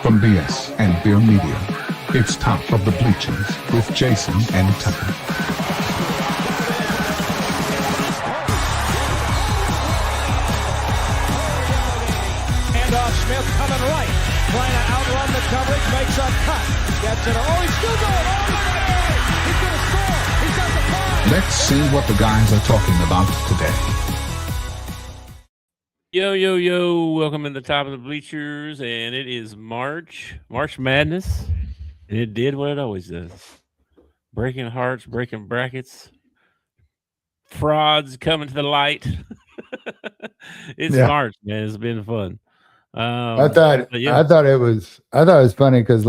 From BS and Beer Media, it's Top of the Bleachers with Jason and Tucker. Handoff, Smith coming right, trying to outrun the coverage, makes a cut, gets it. Oh, he's still going. Oh, look at it! He's going to score. He's got the ball. Let's see what the guys are talking about today. Yo, welcome in the Top of the Bleachers, and it is March Madness, and it did what it always does. Breaking hearts, breaking brackets, frauds coming to the light. It's March, man. It's been fun. I thought it was funny because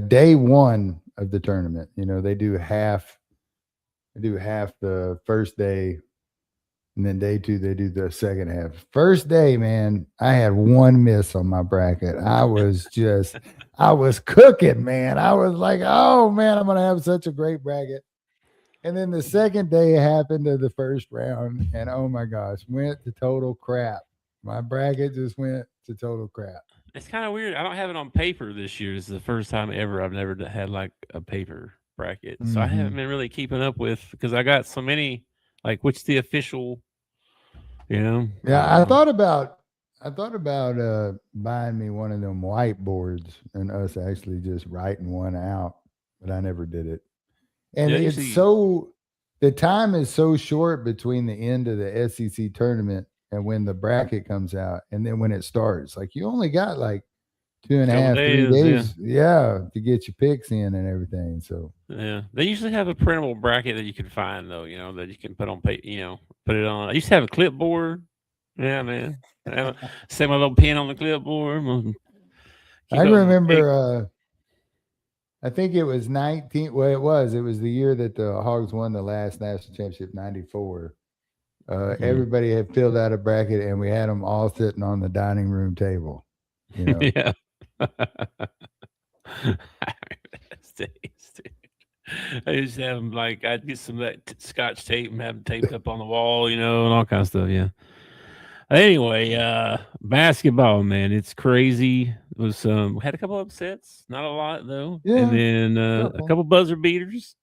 day one of the tournament, they do half the first day, and then day two they do the second half. First day, man, I had one miss on my bracket. I was cooking, man. I was like, oh man, I'm gonna have such a great bracket. And then the second day happened to the first round, and oh my gosh, went to total crap. My bracket just went to total crap. It's kind of weird. I don't have it on paper this year. It's the first time ever I've never had like a paper bracket. So I haven't been really keeping up with, because I got so many, like, what's the official, Yeah, I thought about buying me one of them whiteboards and us actually just writing one out, but I never did it. And the time is so short between the end of the SEC tournament and when the bracket comes out, and then when it starts, like you only got like 2.5, 3 days, to get your picks in and everything. So they usually have a printable bracket that you can find though, that you can put on paper, put it on. I used to have a clipboard. Yeah, man. Set my little pen on the clipboard. I remember. I think it was 19. Well, it was the year that the Hogs won the last national championship, 94. Everybody had filled out a bracket, and we had them all sitting on the dining room table. Yeah. I used to have them, like, I'd get some of that Scotch tape and have them taped up on the wall, and all kind of stuff. Yeah. Anyway, basketball, man, it's crazy. It was we had a couple upsets, not a lot though, and then a couple buzzer beaters.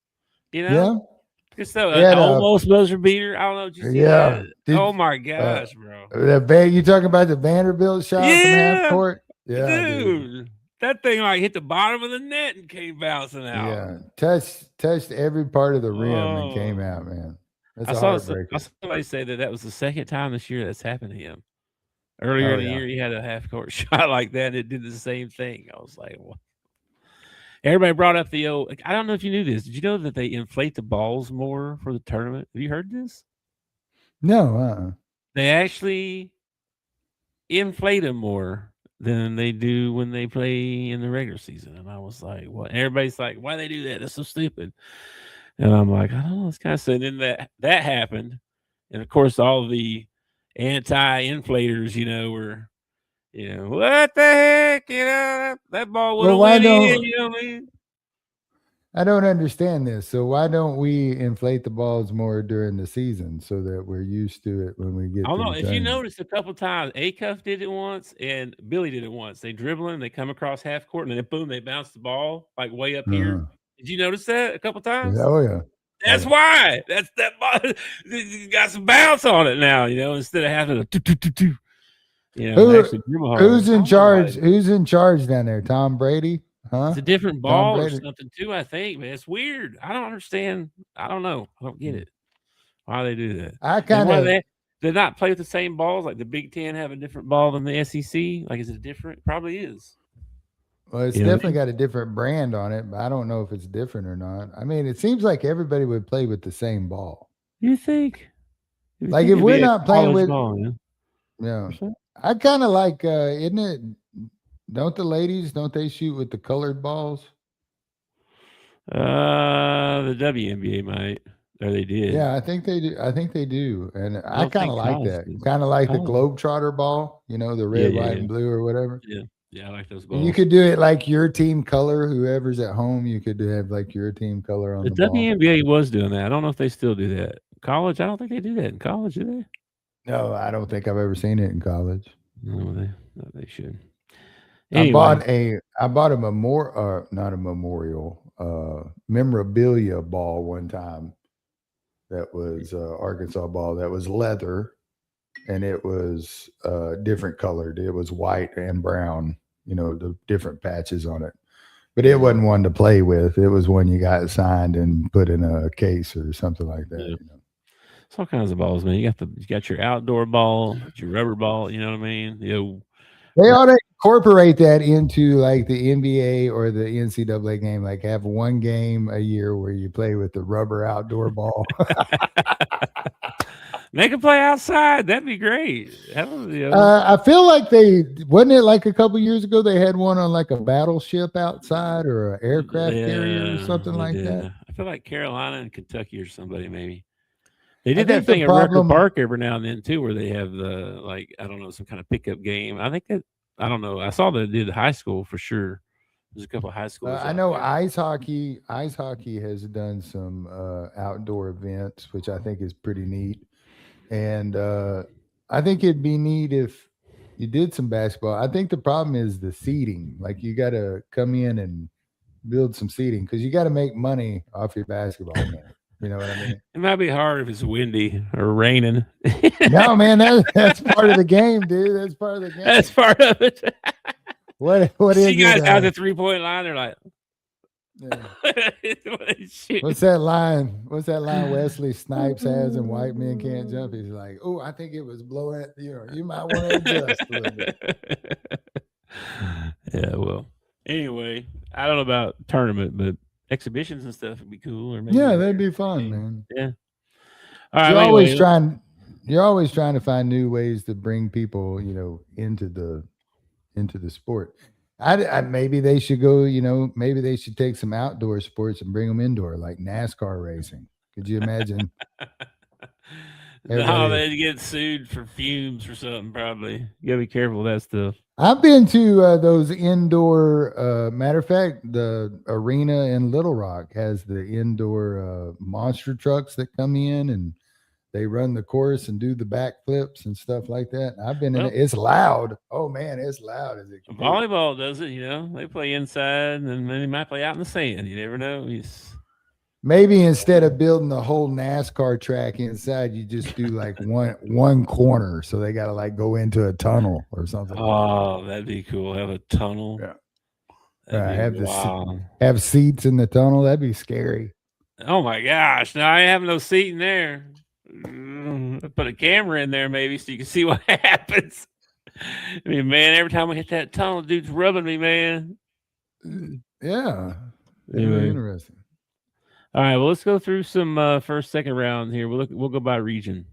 Just almost buzzer beater. I don't know. Did you see that? Oh my gosh, bro! You talking about the Vanderbilt shot from half court? Yeah, dude, that thing like hit the bottom of the net and came bouncing out. Yeah, touched every part of the rim and came out, man. I saw somebody say that was the second time this year that's happened to him. Earlier in the year, he had a half-court shot like that, and it did the same thing. I was like, what? Everybody brought up the old. I don't know if you knew this. Did you know that they inflate the balls more for the tournament? Have you heard this? No. They actually inflate them more than they do when they play in the regular season. And I was like, what? Everybody's like, why they do that? That's so stupid. And I'm like, I don't know. It's kind of sad. And then that happened. And of course, all the anti-inflators, were, what the heck? That ball would have went in, what I mean? I don't understand this. So why don't we inflate the balls more during the season so that we're used to it when we get? I don't know. If you noticed a couple times, Acuff did it once and Billy did it once. They dribble and they come across half court and then boom, they bounce the ball like way up here. Did you notice that a couple times? Oh yeah. That's why. That's that ball. You got some bounce on it now, instead of having a do. Who's in charge? Who's in charge down there? Tom Brady? Huh? It's a different ball or something too, I think, man. It's weird. I don't understand. I don't know. I don't get it. Why they do that? I kind of they not play with the same balls. Like the Big Ten have a different ball than the SEC. Like, is it different? Probably is. Well, it's definitely got a different brand on it, but I don't know if it's different or not. I mean, it seems like everybody would play with the same ball. You think? Like if we're not playing with ball, I kind of like, isn't it? Don't the ladies, don't they shoot with the colored balls? The WNBA might, or they did. Yeah, I think they do. And I kind of like that. Kind of like the Globetrotter ball, the red, white, and blue or whatever. Yeah, I like those balls. And you could do it like your team color. Whoever's at home, you could have like your team color on the ball. The WNBA was doing that. I don't know if they still do that. College, I don't think they do that in college, do they? No, I don't think I've ever seen it in college. No, they should. Anyway. I bought a memorabilia ball one time. That was Arkansas ball. That was leather, and it was different colored. It was white and brown. The different patches on it. But it wasn't one to play with. It was one you got signed and put in a case or something like that. Yeah. It's all kinds of balls, man. You got your outdoor ball, your rubber ball. You know what I mean? They ought to incorporate that into like the NBA or the NCAA game. Like have one game a year where you play with the rubber outdoor ball. They can play outside. That'd be great. I feel like wasn't it like a couple years ago they had one on like a battleship outside or an aircraft carrier or something like that. I feel like Carolina and Kentucky or somebody maybe. They did that thing at Rucker Park every now and then too, where they have some kind of pickup game. I don't know. I saw that they did high school for sure. There's a couple of high schools. I know ice hockey has done some outdoor events, which I think is pretty neat. And I think it'd be neat if you did some basketball. I think the problem is the seating. Like you got to come in and build some seating because you got to make money off your basketball game. You know what I mean? It might be hard if it's windy or raining. No, man, that's part of the game, dude. That's part of the game. That's part of it. What is you guys out the 3-point line? They're like, What's that line? Wesley Snipes has and white men can't jump? He's like, oh, I think it was blowing. You might want to adjust a little bit. Yeah, well, anyway, I don't know about tournament, but exhibitions and stuff would be cool. Or maybe that'd be fun, man. Yeah. All right. You're always trying to find new ways to bring people, into the sport. Maybe they should go, maybe they should take some outdoor sports and bring them indoor, like NASCAR racing. Could you imagine? No, they'd get sued for fumes or something, probably. You gotta be careful with that stuff. I've been to those indoor, matter of fact, the arena in Little Rock has the indoor monster trucks that come in and they run the course and do the backflips and stuff like that. I've been in it. It's loud. Oh man, it's loud as it can volleyball be. Does it, they play inside and then they might play out in the sand. You never know. Maybe instead of building the whole NASCAR track inside, you just do like one corner. So they got to like go into a tunnel or something. Oh, that'd be cool. Have a tunnel. Yeah. Have seats in the tunnel. That'd be scary. Oh my gosh. No, I ain't having no seat in there. Put a camera in there maybe so you can see what happens. I mean, man, every time we hit that tunnel, dude's rubbing me, man. Yeah. Anyway. Interesting. All right, well, let's go through some first, second round here. We'll go by region.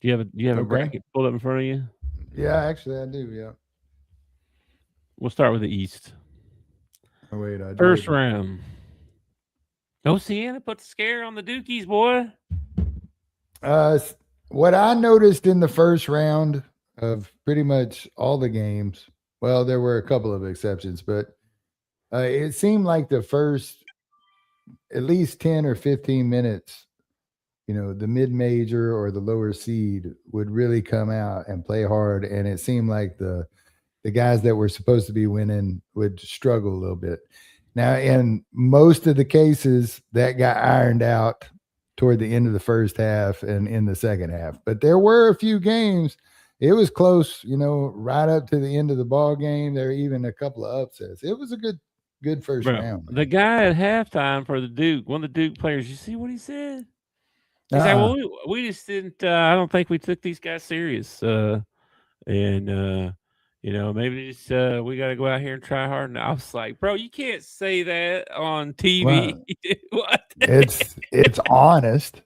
Do you have a bracket pulled up in front of you? Yeah, actually I do, yeah. We'll start with the East. Oh, wait, first round. Oceana put the scare on the Dukies, boy. What I noticed in the first round of pretty much all the games, well, there were a couple of exceptions, but it seemed like the first at least 10 or 15 minutes, the mid-major or the lower seed would really come out and play hard. And it seemed like the guys that were supposed to be winning would struggle a little bit. Now, in most of the cases, that got ironed out toward the end of the first half and in the second half. But there were a few games. It was close, right up to the end of the ball game. There were even a couple of upsets. It was a good first round. The guy at halftime for the Duke, one of the Duke players, you see what he said? He's like, well, we just didn't, I don't think we took these guys serious. Maybe just, we got to go out here and try hard. And I was like, bro, you can't say that on TV. Well, what? It's honest.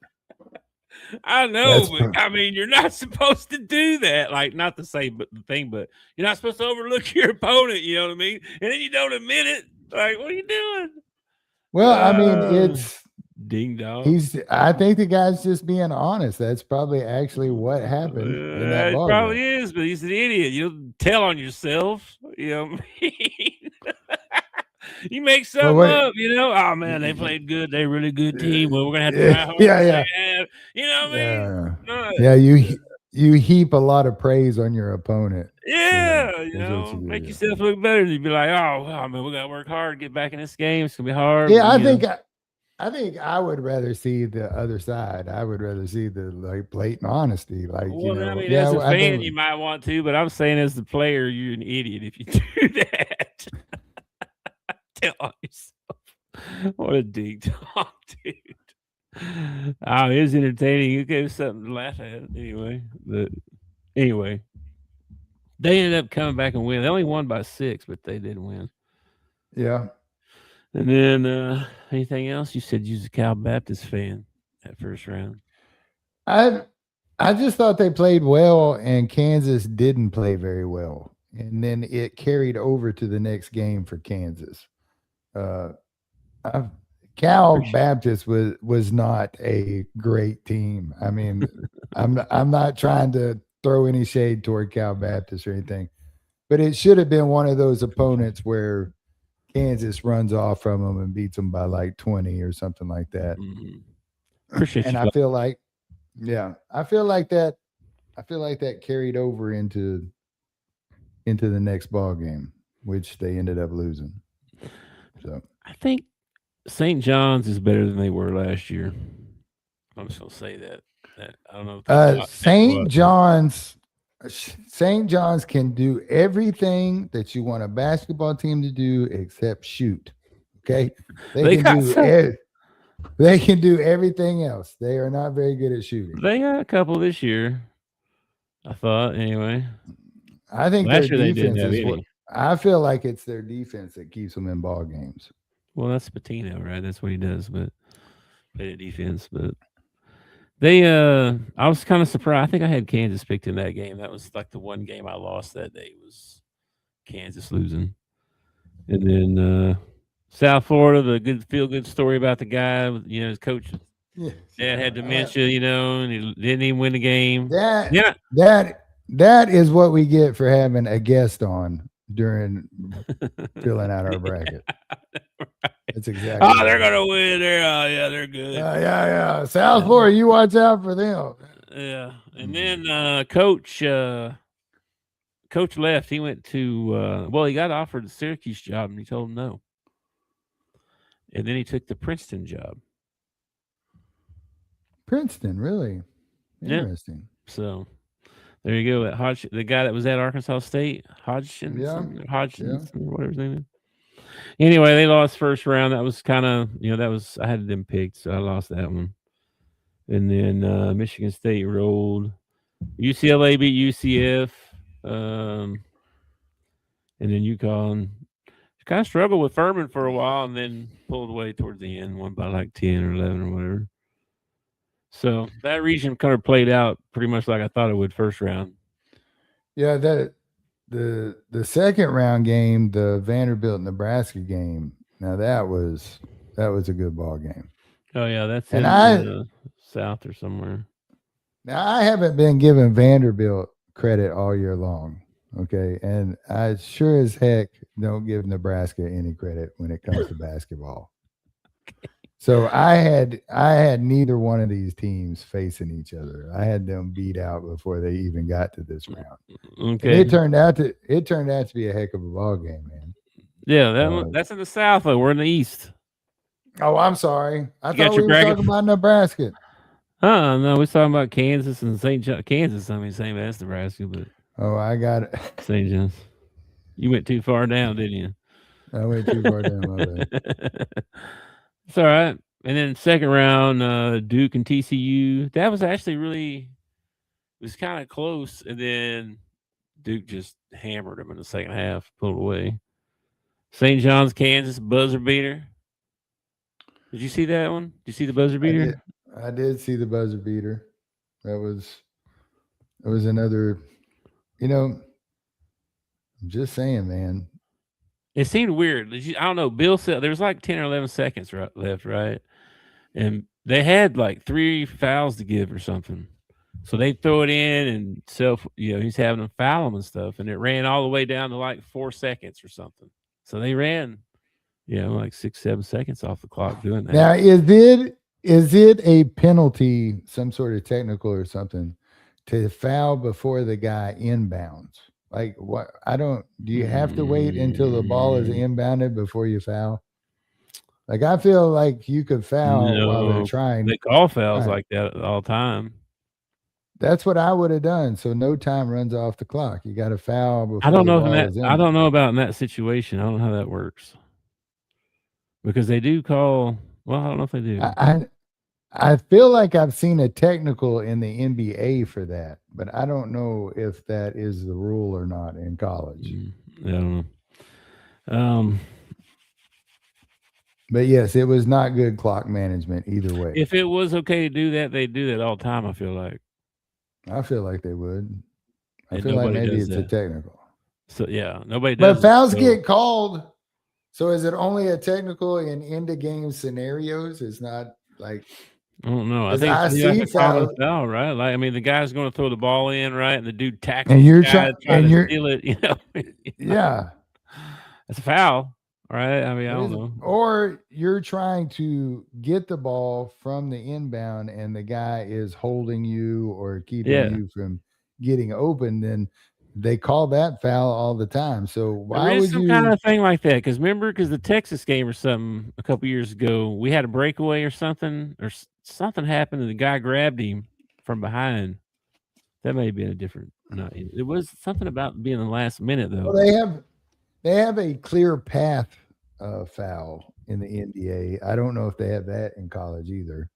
I know, but I mean, you're not supposed to do that. Like, not to say but you're not supposed to overlook your opponent, you know what I mean? And then you don't admit it. Like, what are you doing? Well, I mean, it's ding dong. I think the guy's just being honest. That's probably actually what happened. In that it probably is, but he's an idiot. You don't tell on yourself. You know what I mean? You make something up, Oh man, they played good. They're a really good team. Well, we're gonna have to try hard. Yeah. You know what I mean? Yeah, you heap a lot of praise on your opponent. Yeah, you make do, yourself look better. You'd be like, oh, wow, man, we got to work hard to get back in this game. It's going to be hard. Yeah, I think I would rather see the other side. I would rather see the blatant honesty. Well, I mean, as a fan, you might want to, but I'm saying as the player, you're an idiot if you do that. Tell yourself. What a dig dog, dude. Oh, it was entertaining. It gave something to laugh at anyway. But anyway, they ended up coming back and winning. They only won by 6, but they did win. Yeah. And then anything else? You said you was a Cal Baptist fan that first round. I just thought they played well, and Kansas didn't play very well, and then it carried over to the next game for Kansas. Cal Baptist was not a great team. I mean, I'm not trying to throw any shade toward Cal Baptist or anything, but it should have been one of those opponents where Kansas runs off from them and beats them by like 20 or something like that. Appreciate and you. I feel like that carried over into the next ball game, which they ended up losing. So I think St. John's is better than they were last year. I'm just gonna say that. I don't know. St. John's can do everything that you want a basketball team to do except shoot. Okay, they can do everything else. They are not very good at shooting. They got a couple this year, I thought. Anyway, I think last their year defense they didn't have is any. I feel like it's their defense that keeps them in ball games. Well, that's Patino, right? That's what he does, but play the defense. But they, I was kind of surprised. I think I had Kansas picked in that game. That was like the one game I lost that day was Kansas losing. And then South Florida, the good feel-good story about the guy, his coach. Yeah. Dad had dementia, and he didn't even win the game. That is what we get for having a guest on during filling out our bracket. Right. That's exactly. Oh, they're gonna win. They're good. Yeah. South Florida, you watch out for them. Yeah, and then Coach left. He went to he got offered the Syracuse job, and he told him no. And then he took the Princeton job. Princeton, really interesting. Yeah. So there you go. The guy that was at Arkansas State, Hodgson, or whatever his name is. Anyway, they lost first round. That was kind of, I had them picked, so I lost that one. And then Michigan State rolled. UCLA beat UCF. And then UConn kind of struggled with Furman for a while and then pulled away towards the end, won by like 10 or 11 or whatever. So that region kind of played out pretty much like I thought it would first round. Yeah, the second round game, the Vanderbilt Nebraska game. Now that was a good ball game. Oh yeah, that's in the South or somewhere. Now I haven't been giving Vanderbilt credit all year long. Okay, and I sure as heck don't give Nebraska any credit when it comes to basketball. Okay. So I had neither one of these teams facing each other. I had them beat out before they even got to this round. Okay, and it turned out to be a heck of a ball game, man. Yeah, that's in the South. Though we're in the East. Oh, I'm sorry. I thought we were talking about Nebraska. No, we're talking about Kansas and St. John. Kansas, I mean, same as Nebraska, but. Oh, I got it. St. John's. You went too far down, didn't you? I went too far down, my bad. It's all right. And then second round, Duke and TCU. That was actually it was kind of close. And then Duke just hammered them in the second half, pulled away. St. John's, Kansas, buzzer beater. Did you see that one? Did you see the buzzer beater? I did see the buzzer beater. That was another... I'm just saying, man. It seemed weird. I don't know. Bill said there was like 10 or 11 seconds left, right? And they had like 3 fouls to give or something. So they throw it in and he's having them foul them and stuff. And it ran all the way down to like 4 seconds or something. So they ran, like 6-7 seconds off the clock doing that. Now, is it a penalty, some sort of technical or something, to foul before the guy inbounds? Like what? I don't. Do you have to wait until the ball is inbounded before you foul? Like I feel like you could foul while they're trying. They call fouls like that all the time. That's what I would have done. So no time runs off the clock. You got to foul before I don't the know ball is in. I don't know about in that situation. I don't know how that works. Because they do call. Well, I don't know if they do. I feel like I've seen a technical in the NBA for that, but I don't know if that is the rule or not in college. I don't know. But yes, it was not good clock management either way. If it was okay to do that, they'd do that all the time, I feel like. I feel like they would. I feel like maybe it's a technical. So yeah, nobody does. But fouls get called. So is it only a technical in end of game scenarios? It's not like I don't know. I think I see foul, right? Like I mean, the guy's going to throw the ball in, right, and the dude tackles and you're trying to steal it. You know, yeah, it's a foul, right? I mean, I don't know. Or you're trying to get the ball from the inbound, and the guy is holding you or keeping you from getting open. Then they call that foul all the time. So why would you kind of thing like that? Because remember, the Texas game or something a couple years ago, we had a breakaway or something happened, and the guy grabbed him from behind. That may have been a different. No, it was something about being the last minute though. Well, they have a clear path foul in the NBA. I don't know if they have that in college either,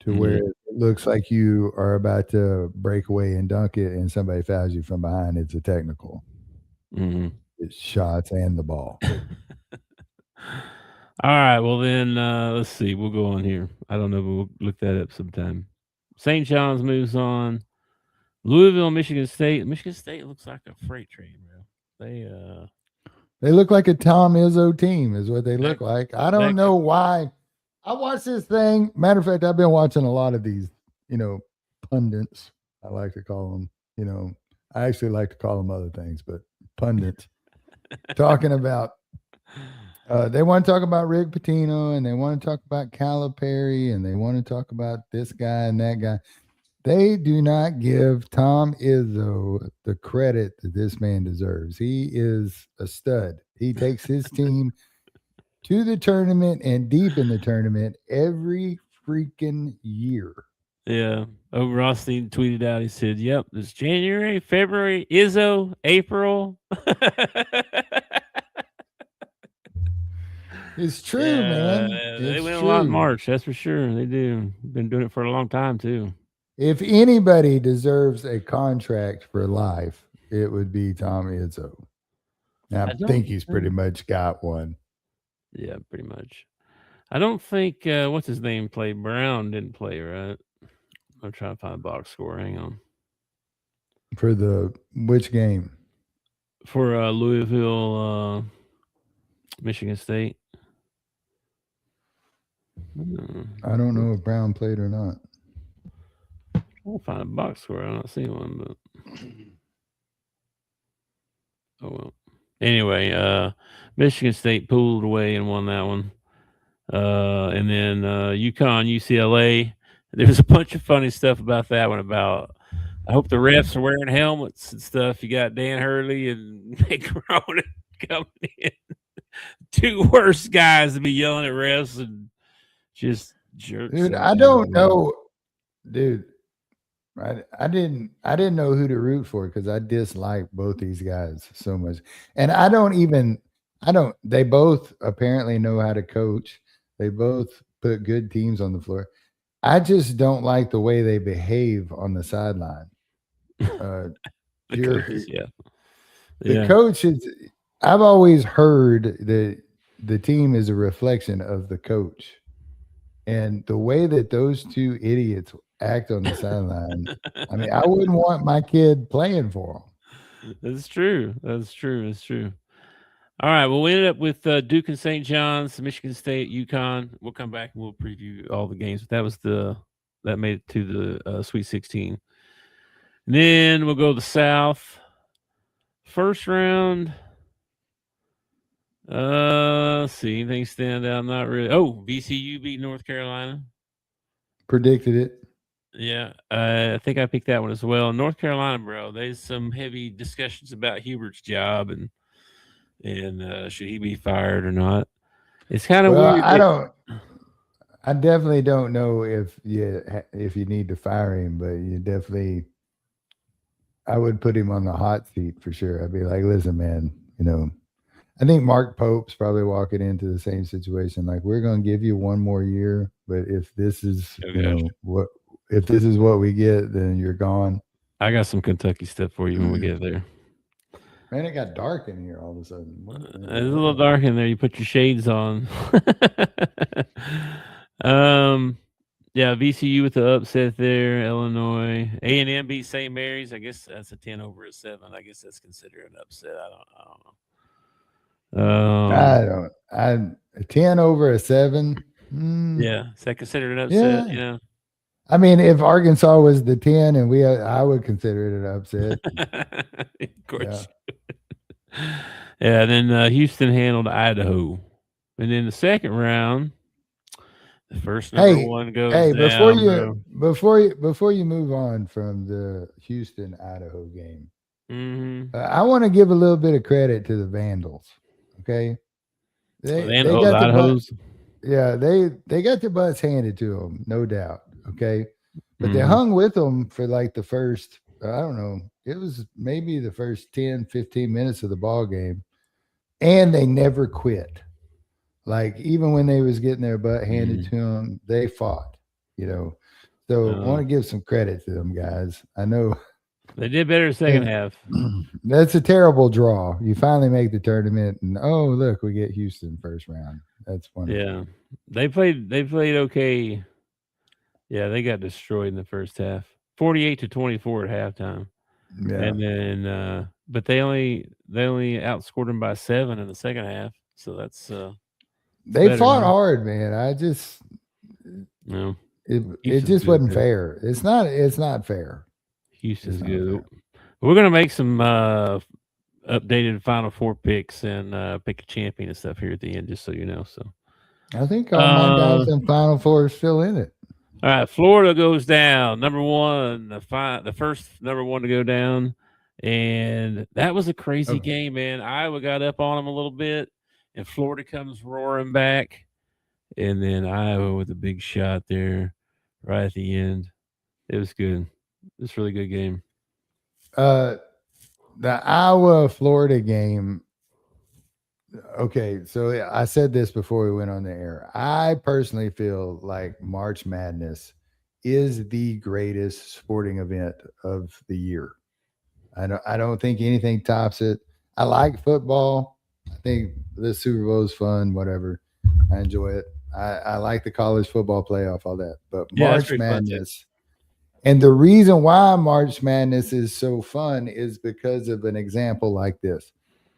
to where it looks like you are about to break away and dunk it, and somebody fouls you from behind. It's a technical. It's shots and the ball. All right. Well, then let's see. We'll go on here. I don't know, but we'll look that up sometime. St. John's moves on. Louisville, Michigan State. Michigan State looks like a freight train, bro. They look like a Tom Izzo team, is what they look like. I don't know why. I watched this thing. Matter of fact, I've been watching a lot of these, pundits. I like to call them, I actually like to call them other things, but pundits talking about. They want to talk about Rick Pitino, and they want to talk about Calipari, and they want to talk about this guy and that guy. They do not give Tom Izzo the credit that this man deserves. He is a stud. He takes his team to the tournament and deep in the tournament every freaking year. Yeah. Oh, Rothstein tweeted out, he said, yep, it's January, February, Izzo, April. It's true, man. They win a lot in March, that's for sure. They do. Been doing it for a long time, too. If anybody deserves a contract for life, it would be Tom Izzo. I think he's pretty much got one. Yeah, pretty much. I don't think, what's his name played? Brown didn't play, right? I'm trying to find a box score. Hang on. For which game? For Louisville, Michigan State. I don't know if Brown played or not. I'll find a box score. I don't see one, but oh well. Anyway, Michigan State pulled away and won that one. And then UConn, UCLA. There's a bunch of funny stuff about that one. About I hope the refs are wearing helmets and stuff. You got Dan Hurley and Nick Cronin coming in. Two worst guys to be yelling at refs and just jerks. Dude, I don't know, dude. I didn't know who to root for because I dislike both these guys so much. And they both apparently know how to coach. They both put good teams on the floor. I just don't like the way they behave on the sideline. The coach is, I've always heard that the team is a reflection of the coach. And the way that those two idiots act on the sideline, I mean, I wouldn't want my kid playing for them. That's true. That's true. That's true. All right. Well, we ended up with Duke and St. John's, Michigan State, UConn. We'll come back and we'll preview all the games. But that made it to the Sweet 16. And then we'll go to the South. First round. Let's see. Anything stand out? Not really. Oh, VCU beat North Carolina. Predicted it. Yeah, I think I picked that one as well. North Carolina, bro. There's some heavy discussions about Hubert's job and should he be fired or not. It's kind of Well, weird that I definitely don't know if you need to fire him, but you definitely, I would put him on the hot seat for sure. I'd be like, listen, man, I think Mark Pope's probably walking into the same situation. Like, we're going to give you one more year, but if this is, if this is what we get, then you're gone. I got some Kentucky stuff for you when we get there. Man, it got dark in here all of a sudden. It's a little dark in there. You put your shades on. Yeah, VCU with the upset there. Illinois, A&M beat St. Mary's. I guess that's a 10 over a 7. I guess that's considered an upset. I don't know. A 10 over a 7. Yeah, is that considered an upset? Yeah. I mean, if Arkansas was the 10 and I would consider it an upset. Of course. Yeah, and then Houston handled Idaho. And then the second round, the first number one goes down. Before you move on from the Houston Idaho game, I want to give a little bit of credit to the Vandals. Okay, they got they got their butts handed to them, no doubt. Okay, but they hung with them for like the first, I don't know, it was maybe the first 10, 15 minutes of the ball game, and they never quit. Like, even when they was getting their butt handed to them, they fought, So I want to give some credit to them guys. I know they did better second half. That's a terrible draw. You finally make the tournament, and look, we get Houston first round. That's wonderful. Yeah, they played okay. Yeah, they got destroyed in the first half, 48-24 at halftime. Yeah, and then but they only outscored them by 7 in the second half. So that's they fought hard, man. It just wasn't fair. It's not fair. Houston's good. We're gonna make some updated Final Four picks and pick a champion and stuff here at the end, just so you know. So I think all my guys in Final Four are still in it. All right, Florida goes down. Number one, the first number one to go down, and that was a crazy game, man. Iowa got up on them a little bit, and Florida comes roaring back, and then Iowa with a big shot there right at the end. It was good. It's a really good game. The Iowa-Florida game. Okay, so I said this before we went on the air. I personally feel like March Madness is the greatest sporting event of the year. I don't think anything tops it. I like football. I think the Super Bowl is fun, whatever. I enjoy it. I like the college football playoff, all that. But March Madness, and the reason why March Madness is so fun is because of an example like this.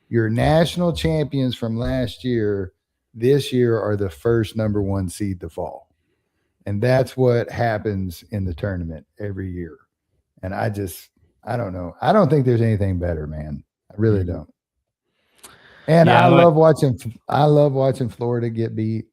Your national champions from last year, this year, are the first number one seed to fall. And that's what happens in the tournament every year. And I don't know. I don't think there's anything better, man. I really don't. And I love watching Florida get beat.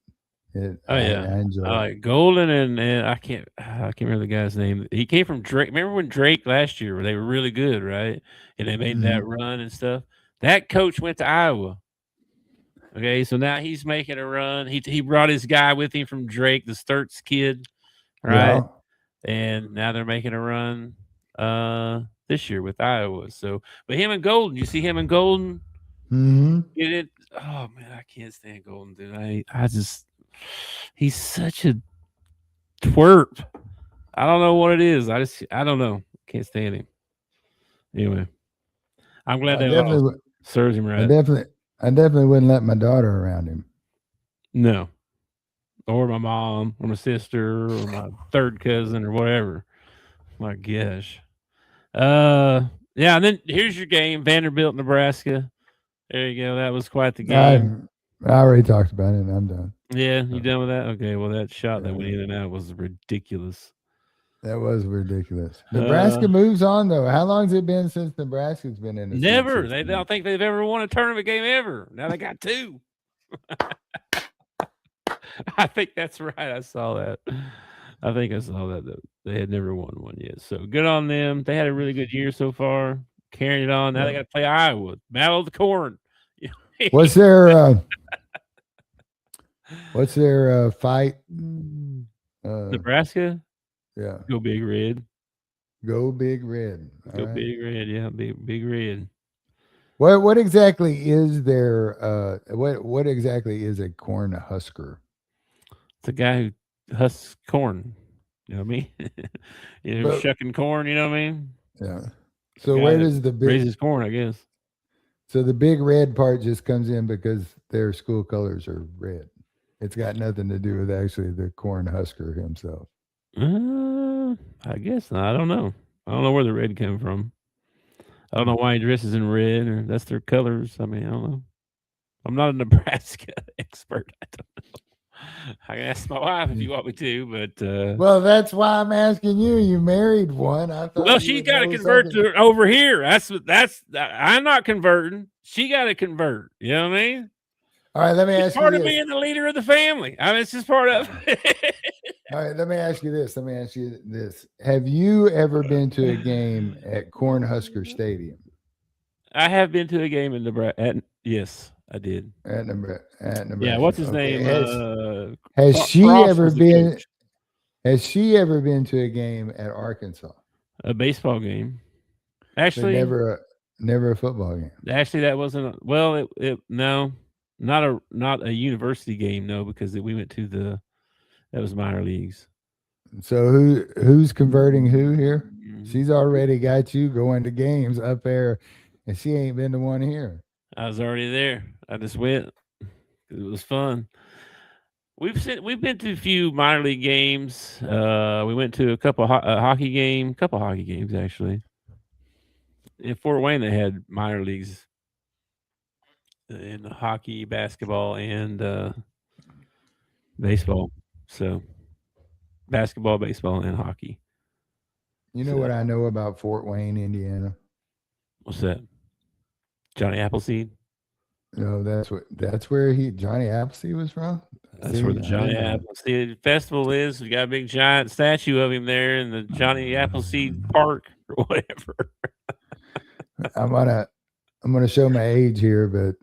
I enjoy it. Golden and I can't remember the guy's name. He came from Drake. Remember when Drake last year, they were really good, right? And they made that run and stuff. That coach went to Iowa. Okay, so now he's making a run. He brought his guy with him from Drake, the Sturts kid, right? Yeah. And now they're making a run this year with Iowa. So, but him and Golden, you see him and Golden get it. Oh man, I can't stand Golden, dude. He's such a twerp. I don't know what it is. I don't know. Can't stand him. Anyway, I'm glad that serves him right. I definitely wouldn't let my daughter around him. No. Or my mom, or my sister, or my third cousin, or whatever. My gosh. Yeah, and then here's your game, Vanderbilt, Nebraska. There you go. That was quite the game. I already talked about it, and I'm done. Yeah, you done with that? Okay, well, that shot that went in and out was ridiculous. That was ridiculous. Nebraska moves on, though. How long has it been since Nebraska's been in the Never. They don't think they've ever won a tournament game ever. Now they got 2. I think that's right. I saw that. I think I saw that they had never won one yet. So good on them. They had a really good year so far, carrying it on. Now they got to play Iowa, Battle of the Corn. What's their fight? Nebraska? Yeah. Go Big Red. Go Big Red. Go Big Red. Yeah, big Red. What exactly is their what exactly is a corn husker? It's a guy who husks corn. You know what I mean? Shucking corn, you know what I mean? Yeah. So where does the big raises corn, I guess? So the Big Red part just comes in because their school colors are red. It's got nothing to do with actually the corn husker himself. I guess not. I don't know. I don't know where the red came from. I don't know why he dresses in red, or that's their colors. I mean, I don't know. I'm not a Nebraska expert. I don't know. I can ask my wife if you want me to, but well, that's why I'm asking you. You married one. I thought. Well, she's got to convert to over here. That's. I'm not converting. She got to convert. You know what I mean? All right, let me ask you part of being the leader of the family. I mean, it's just part of it. All right, let me ask you this. Have you ever been to a game at Cornhusker Stadium? I have been to a game in Nebraska. Yes, I did. At Nebraska. Yeah, what's his name? Has she ever been? Has she ever been to a game at Arkansas? A baseball game. Actually, never a football game. Actually, that wasn't. No, not a university game. No, because we went to that was minor leagues. So who's converting who here? She's already got you going to games up there, and she ain't been to one here. I was already there. I just went. It was fun. We've been to a few minor league games. We went to a couple hockey games actually. In Fort Wayne, they had minor leagues in hockey, basketball, and baseball. So, basketball, baseball, and hockey. You know what I know about Fort Wayne, Indiana? What's that? Johnny Appleseed? No, that's where Johnny Appleseed was from. That's where the Johnny Appleseed Festival is. We got a big giant statue of him there in the Johnny Appleseed Park or whatever. I'm gonna show my age here, but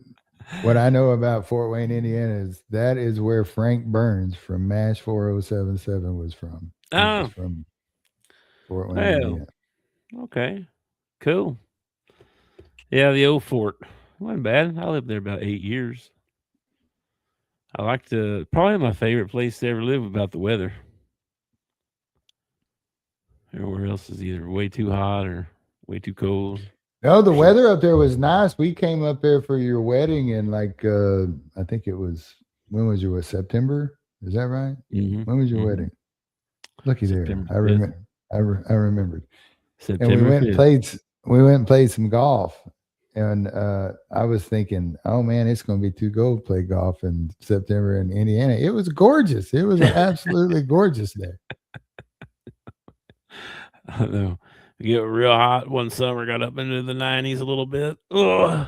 what I know about Fort Wayne, Indiana is that is where Frank Burns from MASH 4077 was from. Oh, from Fort Wayne, Indiana. Okay, cool. Yeah, the old fort wasn't bad. I lived there about 8 years. I liked probably my favorite place to ever live about the weather. Everywhere else is either way too hot or way too cold. No, the weather up there was nice. We came up there for your wedding in I think it was, when was your September? Is that right? Mm-hmm. When was your wedding? Looky September, there. I remember. I remembered. September. And we went and played some golf. And I was thinking, oh man, it's going to be too cold to play golf in September in Indiana. It was gorgeous. It was absolutely gorgeous there. I know. Get real hot one summer, got up into the 90s a little bit. Ugh.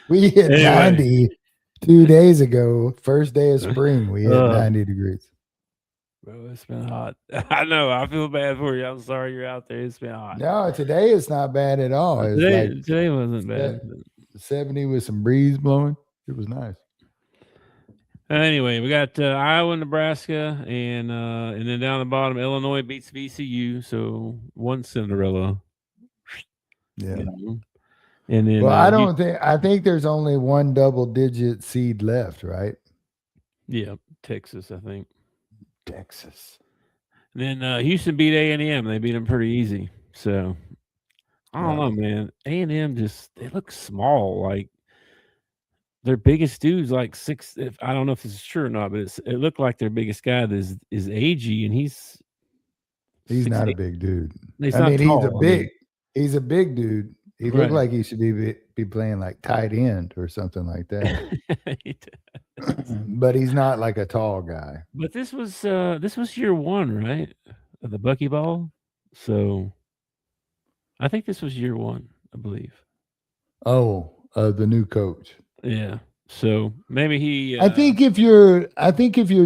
We hit 90 2 days ago. First day of spring, we hit 90 degrees. Bro, it's been hot. I know. I feel bad for you. I'm sorry you're out there. It's been hot. No, today it's not bad at all. Today wasn't bad. 70 with some breeze blowing. It was nice. Anyway, we got Iowa, Nebraska, and then down the bottom, Illinois beats VCU. So one Cinderella. Yeah. You know? And then, I think there's only one double-digit seed left, right? Yeah, Texas, I think. Texas. And then Houston beat A&M. They beat them pretty easy. So I don't know, man. A&M they look small. Like their biggest dude's like 6. I don't know if this is true or not, but it looked like their biggest guy is AG, and he's not a big dude. He's he's a big dude. He looked like he should be playing like tight end or something like that. But he's not like a tall guy. But this was year 1, right? Of the Buckyball. So I think this was year 1, I believe. Oh, the new coach. Yeah. So maybe he. I think if you're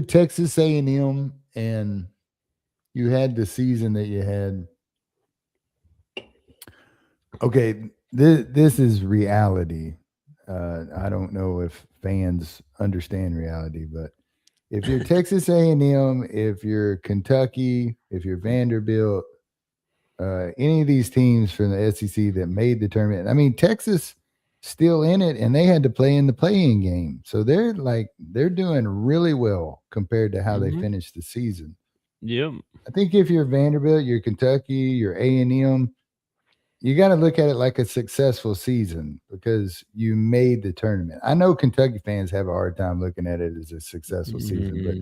Texas A&M and you had the season that you had, okay, this is reality. I don't know if fans understand reality, but if you're Texas A&M, if you're Kentucky, if you're Vanderbilt, any of these teams from the SEC that made the tournament, I mean, Texas still in it, and they had to play in the play-in game, so they're doing really well compared to how they finished the season. Yep. I think if you're Vanderbilt, you're Kentucky, you're A&M, you got to look at it like a successful season because you made the tournament. I know Kentucky fans have a hard time looking at it as a successful season, but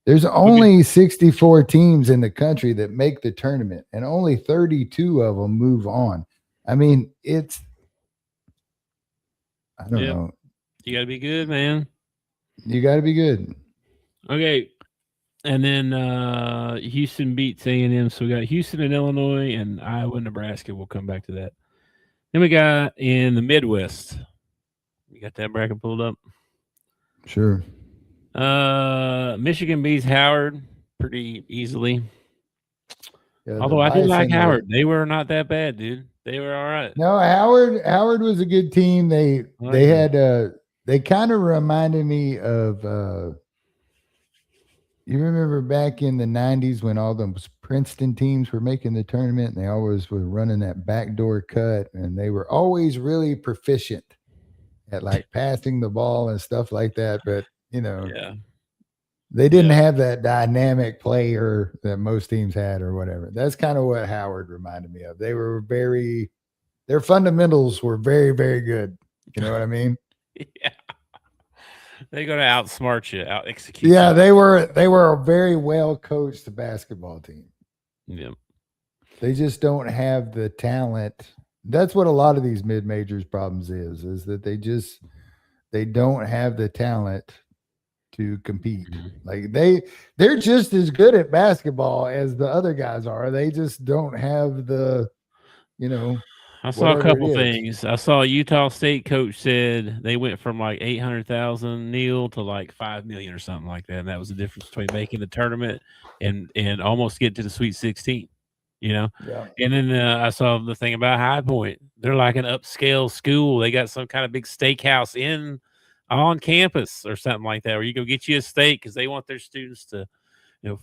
there's only 64 teams in the country that make the tournament, and only 32 of them move on. I mean, I don't know. You got to be good, man. You got to be good. Okay. And then Houston beats A&M. So we got Houston and Illinois and Iowa and Nebraska. We'll come back to that. Then we got in the Midwest. You got that bracket pulled up? Sure. Michigan beats Howard pretty easily. Yeah, although I did like Howard. They were not that bad, dude. They were all right. No, Howard was a good team. They kind of reminded me of you remember back in the 90s when all those Princeton teams were making the tournament, and they always were running that backdoor cut, and they were always really proficient at like passing the ball and stuff like that. But, they didn't have that dynamic player that most teams had or whatever. That's kind of what Howard reminded me of. They were their fundamentals were very, very good. You know what I mean? Yeah. They're going to outsmart you, out execute. Yeah, you. They were a very well coached basketball team. Yeah. They just don't have the talent. That's what a lot of these mid-majors problems is that they don't have the talent to compete. Like they're just as good at basketball as the other guys are. They just don't have the, I saw a couple things. I saw a Utah State coach said they went from like 800,000 Neil to like 5 million or something like that. And that was the difference between making the tournament and almost get to the Sweet 16, Yeah. And then I saw the thing about High Point. They're like an upscale school. They got some kind of big steakhouse on campus or something like that, where you go get you a steak because they want their students to, be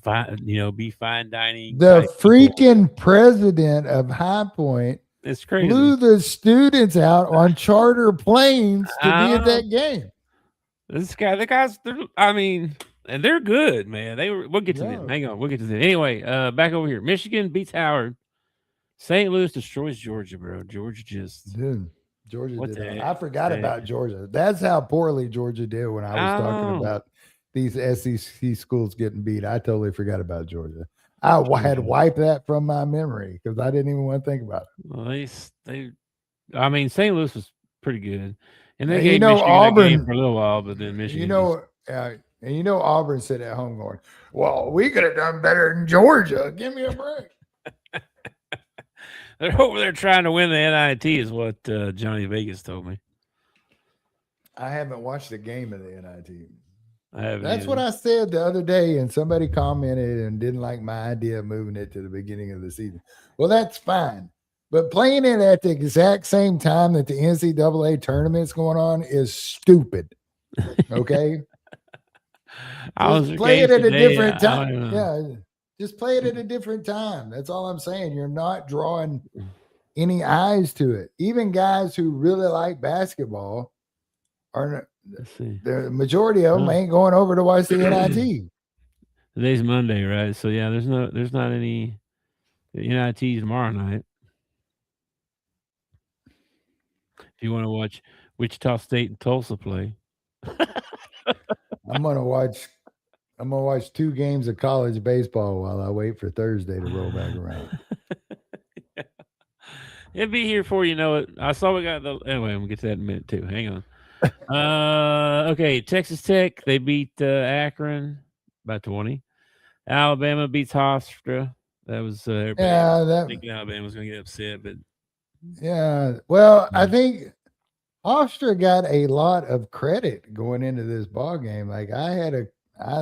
fine dining. The freaking president of High Point. It's crazy. Flew the students out on charter planes to be at that game. The guys, and they're good, man. We'll get to them. Hang on, we'll get to them. Anyway, back over here. Michigan beats Howard. St. Louis destroys Georgia, bro. Georgia did. I forgot about Georgia. That's how poorly Georgia did when I was talking about these SEC schools getting beat. I totally forgot about Georgia. I had wiped that from my memory because I didn't even want to think about it. Well, St. Louis was pretty good, and they gave Michigan Auburn a game for a little while, but then Michigan. Auburn said at home going, "Well, we could have done better than Georgia. Give me a break." They're over there trying to win the NIT, is what Johnny Vegas told me. I haven't watched a game of the NIT. That's what I said the other day, and somebody commented and didn't like my idea of moving it to the beginning of the season. Well, that's fine. But playing it at the exact same time that the NCAA tournament's going on is stupid. Okay? Just play it at a different time. Yeah. Just play it at a different time. That's all I'm saying. You're not drawing any eyes to it. Even guys who really like basketball are the majority of them ain't going over to watch the NIT. Today's Monday, right? So yeah, there's not any NIT tomorrow night. If you want to watch Wichita State and Tulsa play, I'm gonna watch 2 games of college baseball while I wait for Thursday to roll back around. Yeah. It'll be here before you know it. I saw we got anyway. We'll get to that in a minute too. Hang on. Okay, Texas Tech, they beat Akron by 20. Alabama beats Hofstra. That was I think Alabama was going to get upset, but yeah. Well, I think Hofstra got a lot of credit going into this ball game. Like I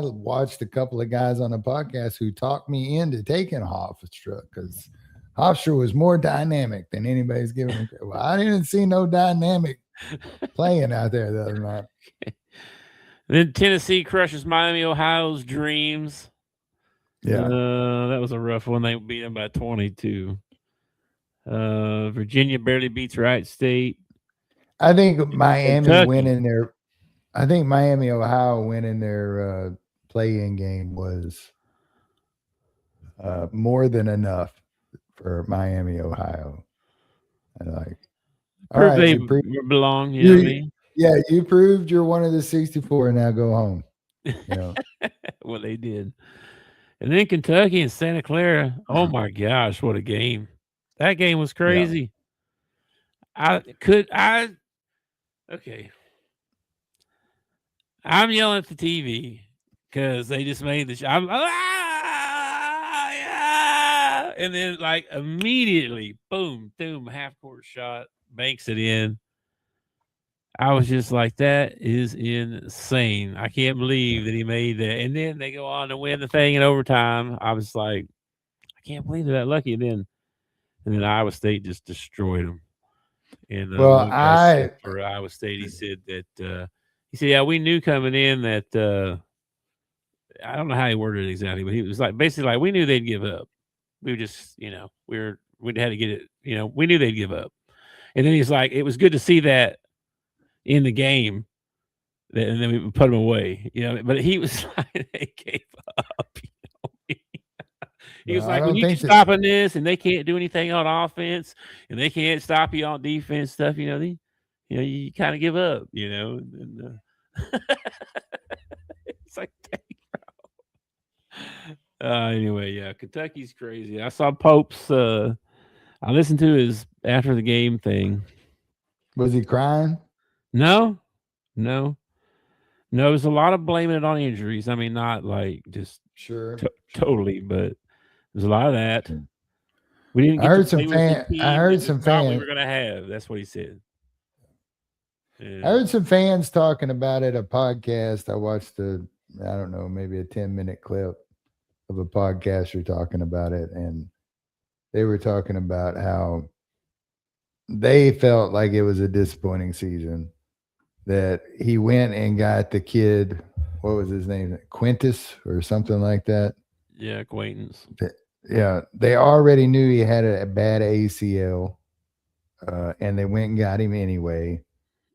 watched a couple of guys on the podcast who talked me into taking Hofstra because Hofstra was more dynamic than anybody's giving him credit. Well, I didn't see no dynamic playing out there the other night. Then Tennessee crushes Miami, Ohio's dreams. Yeah, that was a rough one. They beat them by 22. Virginia barely beats Wright State. I think Miami Kentucky. winning their. I think Miami, Ohio winning their play-in game was more than enough for Miami, Ohio. And like, all right, They belong. You know what I mean? Yeah, you proved you're one of the 64. Now go home. You know? Well, they did. And then Kentucky and Santa Clara. Oh my gosh, what a game! That game was crazy. Yeah. Okay. I'm yelling at the TV because they just made the shot. And then like immediately, boom, half court shot, banks it in. I was just like, that is insane. I can't believe that he made that. And then they go on to win the thing in overtime. I was like, I can't believe they're that lucky. And then Iowa State just destroyed them. And for Iowa State, he said that yeah, we knew coming in that I don't know how he worded it exactly, but he was like basically like we knew they'd give up. We were just, we had to get it, we knew they'd give up. And then he's like, it was good to see that in the game, and then we put them away, but he was like, they gave up. He was like, when you keep stopping this and they can't do anything on offense and they can't stop you on defense stuff, you kind of give up, and, it's like, dang, bro. Anyway, yeah, Kentucky's crazy. I saw Pope's, I listened to his after the game thing. Was he crying? No. There's a lot of blaming it on injuries. I mean, not like just totally, but there's a lot of that. We didn't. I heard some fans. We were gonna have. That's what he said. Yeah. I heard some fans talking about it. A podcast. I watched I don't know, maybe a 10-minute clip of a podcaster talking about it, and they were talking about how they felt like it was a disappointing season. That he went and got the kid, what was his name? Quintus or something like that. Yeah, acquaintance. Yeah, they already knew he had a bad ACL, and they went and got him anyway.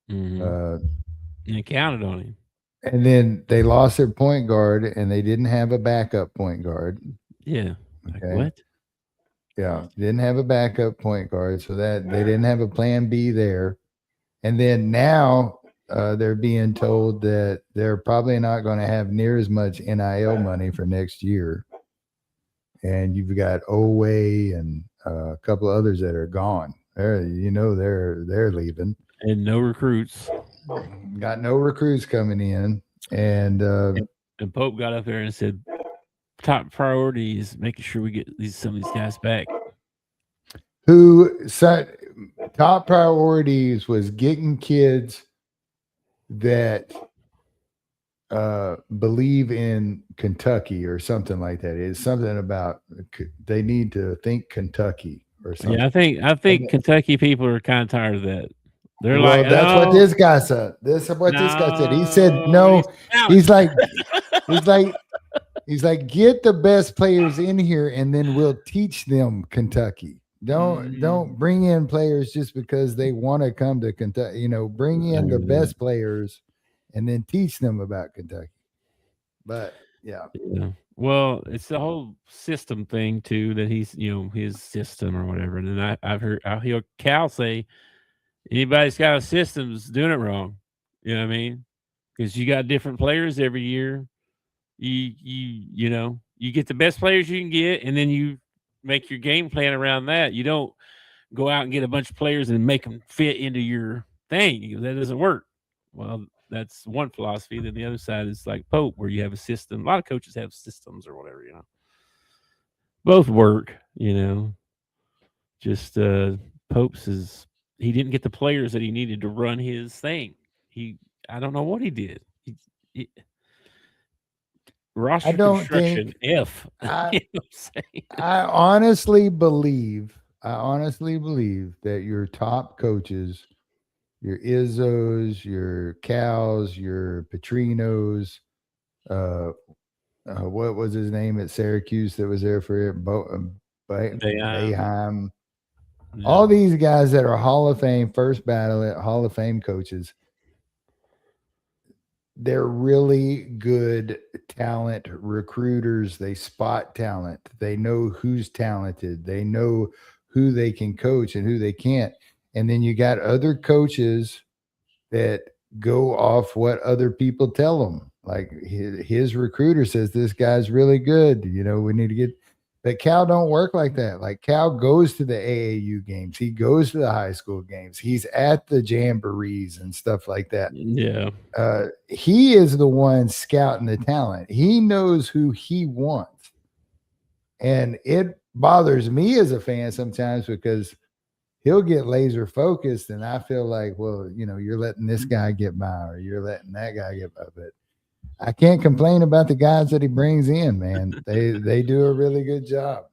Mm-hmm. And they counted on him. And then they lost their point guard, and they didn't have a backup point guard. Yeah. Okay. Like what? Yeah, didn't have a backup point guard, so that they didn't have a plan B there. And then now they're being told that they're probably not going to have near as much NIL money for next year. And you've got Oway and a couple of others that are gone. They're leaving. And no recruits. Got no recruits coming in. And Pope got up there and said, top priority is making sure we get some of these guys back. Top priorities was getting kids that believe in Kentucky or something like that. It's something about they need to think Kentucky or something. Yeah, I think Kentucky people are kind of tired of that. They're that's what this guy said. This is what this guy said. He said no. He's like, get the best players in here, and then we'll teach them Kentucky. Don't bring in players just because they want to come to Kentucky. Bring in the best players and then teach them about Kentucky. But yeah. Well, it's the whole system thing too, that he's, his system or whatever. And then I've heard Cal say anybody's got a system's doing it wrong. You know what I mean? Because you got different players every year. You get the best players you can get, and then you make your game plan around that. You don't go out and get a bunch of players and make them fit into your thing. That doesn't work. Well, that's one philosophy. Then the other side is like Pope, where you have a system. A lot of coaches have systems or whatever, Both work, Just Pope's is he didn't get the players that he needed to run his thing. I don't know what he did. Roster construction F. I honestly believe that your top coaches, your Izzos, your Cows, your Petrinos, what was his name at Syracuse that was there for it? Boeheim. Yeah. All these guys that are Hall of Fame, first ballot Hall of Fame coaches, they're really good talent recruiters. They spot talent. They know who's talented. They know who they can coach and who they can't. And then you got other coaches that go off what other people tell them. Like his recruiter says, this guy's really good. You know, we need to get, but Cal don't work like that. Like Cal goes to the AAU games. He goes to the high school games. He's at the jamborees and stuff like that. Yeah. He is the one scouting the talent. He knows who he wants. And it bothers me as a fan sometimes because he'll get laser focused and I feel like, well, you know, you're letting this guy get by or you're letting that guy get by. But I can't complain about the guys that he brings in, man. They do a really good job.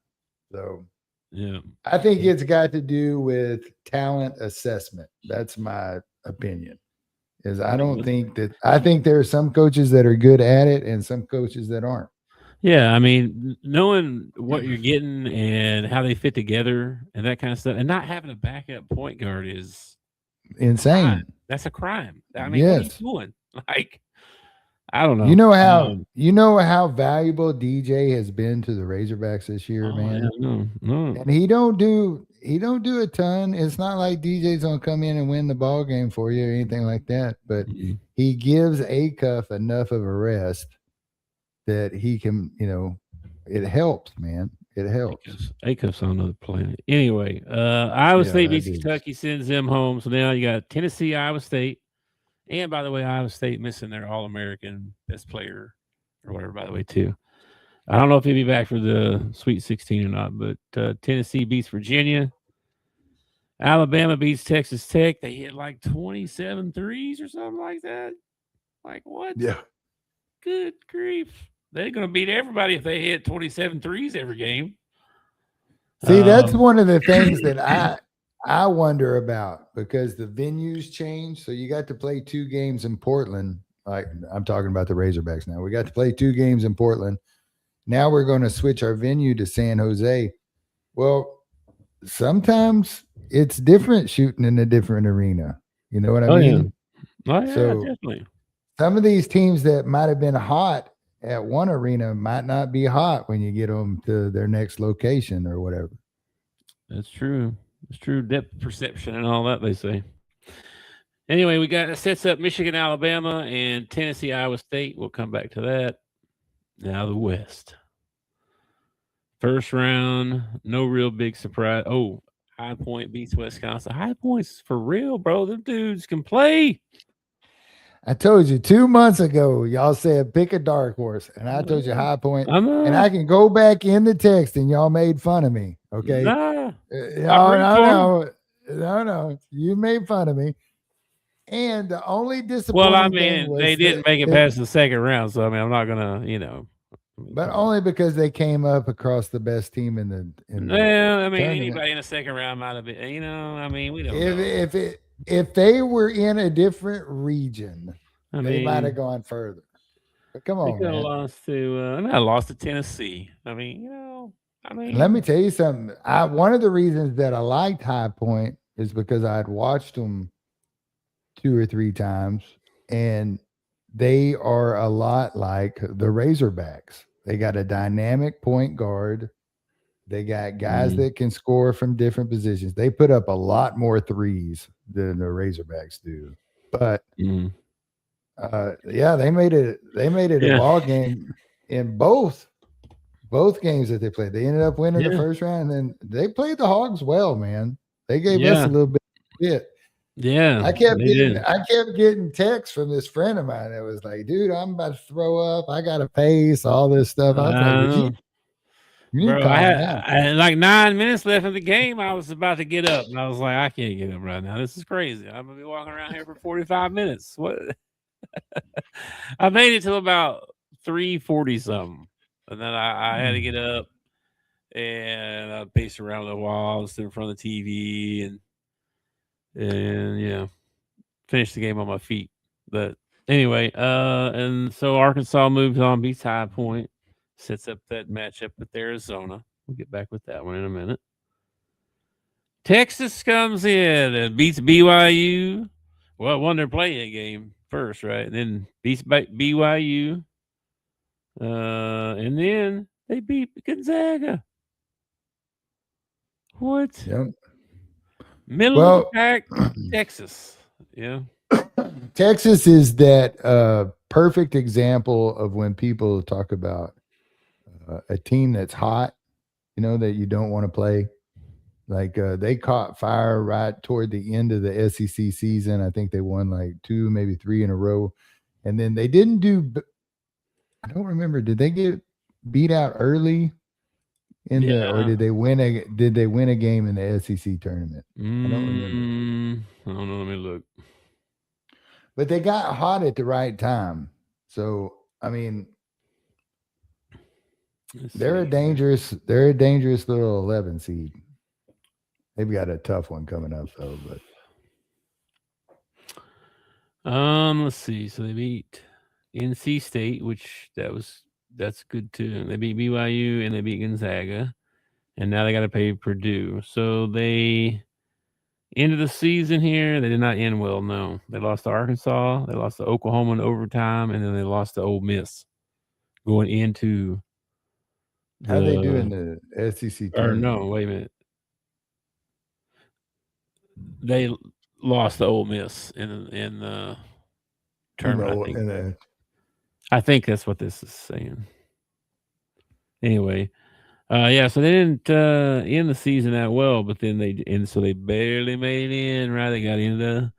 So yeah, I think it's got to do with talent assessment. That's my opinion. I think there are some coaches that are good at it and some coaches that aren't. Yeah, I mean, knowing what you're getting and how they fit together and that kind of stuff, and not having a backup point guard is insane. That's a crime. I mean, what are you doing? Like, I don't know. You know how valuable DJ has been to the Razorbacks this year, man. No. And he don't do a ton. It's not like DJ's gonna come in and win the ball game for you or anything like that. But he gives Acuff enough of a rest that he can, you know, it helps, man. It helps. Acuff's on another planet. Anyway, Iowa State beats Kentucky, sends them home. So now you got Tennessee, Iowa State. And by the way, Iowa State missing their All-American best player or whatever, by the way, too. I don't know if he'll be back for the Sweet 16 or not, but Tennessee beats Virginia. Alabama beats Texas Tech. They hit like 27 threes or something like that. Like what? Yeah. Good grief. They're going to beat everybody if they hit 27 threes every game. See, that's one of the things that I wonder about because the venues change. So you got to play 2 games in Portland. Like I'm talking about the Razorbacks now. We got to play 2 games in Portland. Now we're going to switch our venue to San Jose. Well, sometimes it's different shooting in a different arena. You know what I mean? Yeah. Oh, yeah, so definitely. Some of these teams that might have been hot at one arena might not be hot when you get them to their next location or whatever. That's true. It's true. Depth perception and all that, they say. Anyway, we got sets up Michigan, Alabama, and Tennessee, Iowa State. We'll come back to that. Now the West. First round, no real big surprise. Oh, High Point beats Wisconsin. High Point's for real, bro. Them dudes can play. I told you 2 months ago, y'all said pick a dark horse, and I told you High Point, and I can go back in the text, and y'all made fun of me. Okay, no, you made fun of me. And the only disappointing well, I mean, they didn't make it past the second round, so I mean, I'm not gonna, you know, but only because they came up across the best team in the. I mean, tournament. Anybody in the second round might have been, you know, I mean, we don't. If they were in a different region, they might have gone further. But come on, man. I lost to Tennessee. I mean, you know, let me tell you something. One of the reasons that I liked High Point is because I had watched them 2 or 3 times, and they are a lot like the Razorbacks. They got a dynamic point guard. They got guys that can score from different positions. They put up a lot more threes than the Razorbacks do. But they made it a ball game in both games that they played. They ended up winning the first round, and then they played the Hogs well, man. They gave us a little bit. Yeah. I kept getting texts from this friend of mine that was like, dude, I'm about to throw up. I got to pace, all this stuff. I was like, You need Bro, to I calm had, down. I had like 9 minutes left in the game. I was about to get up, and I was like, I can't get up right now. This is crazy. I'm gonna be walking around here for 45 minutes. What? I made it till about 3:40 something, and then I had to get up and I paced around the wall, stood in front of the TV, and yeah, finished the game on my feet. But anyway, and so Arkansas moves on, beats High Point, sets up that matchup with Arizona. We'll get back with that one in a minute. Texas comes in and beats BYU. Well, won their play-in game first, right? And then beats BYU. And then they beat Gonzaga. What? Yep. Middle of the pack, Texas. Yeah. Texas is that perfect example of when people talk about a team that's hot, that you don't want to play. Like they caught fire right toward the end of the SEC season. I think they won like 2, maybe 3 in a row. And then they didn't do, I don't remember, did they get beat out early or did they win a game in the SEC tournament? I don't remember. I don't know. Let me look. But they got hot at the right time. So, I mean, they're a dangerous little 11 seed. They've got a tough one coming up though, but let's see. So they beat NC State, which that's good too. They beat BYU and they beat Gonzaga, and now they got to play Purdue. So they ended the season here. They did not end well. No, they lost to Arkansas. They lost to Oklahoma in overtime, and then they lost to Ole Miss going into. How they do in the SEC tournament? Or no, wait a minute. They lost to Ole Miss in the tournament. I think that's what this is saying. Anyway, so they didn't end the season that well, but then so they barely made it in. Right, they got into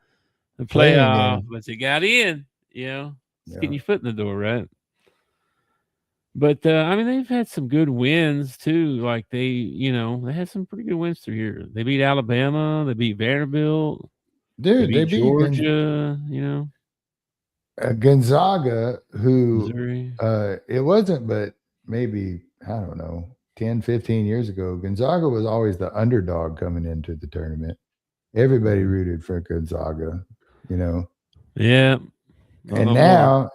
the playoff, but they got in. It's getting your foot in the door, right? But I mean, they've had some good wins too. Like they had some pretty good wins through here. They beat Alabama. They beat Vanderbilt. Dude, they beat Georgia. Gonzaga, who Missouri. It wasn't, but maybe I don't know, 10, 15 years ago, Gonzaga was always the underdog coming into the tournament. Everybody rooted for Gonzaga, Yeah. And now.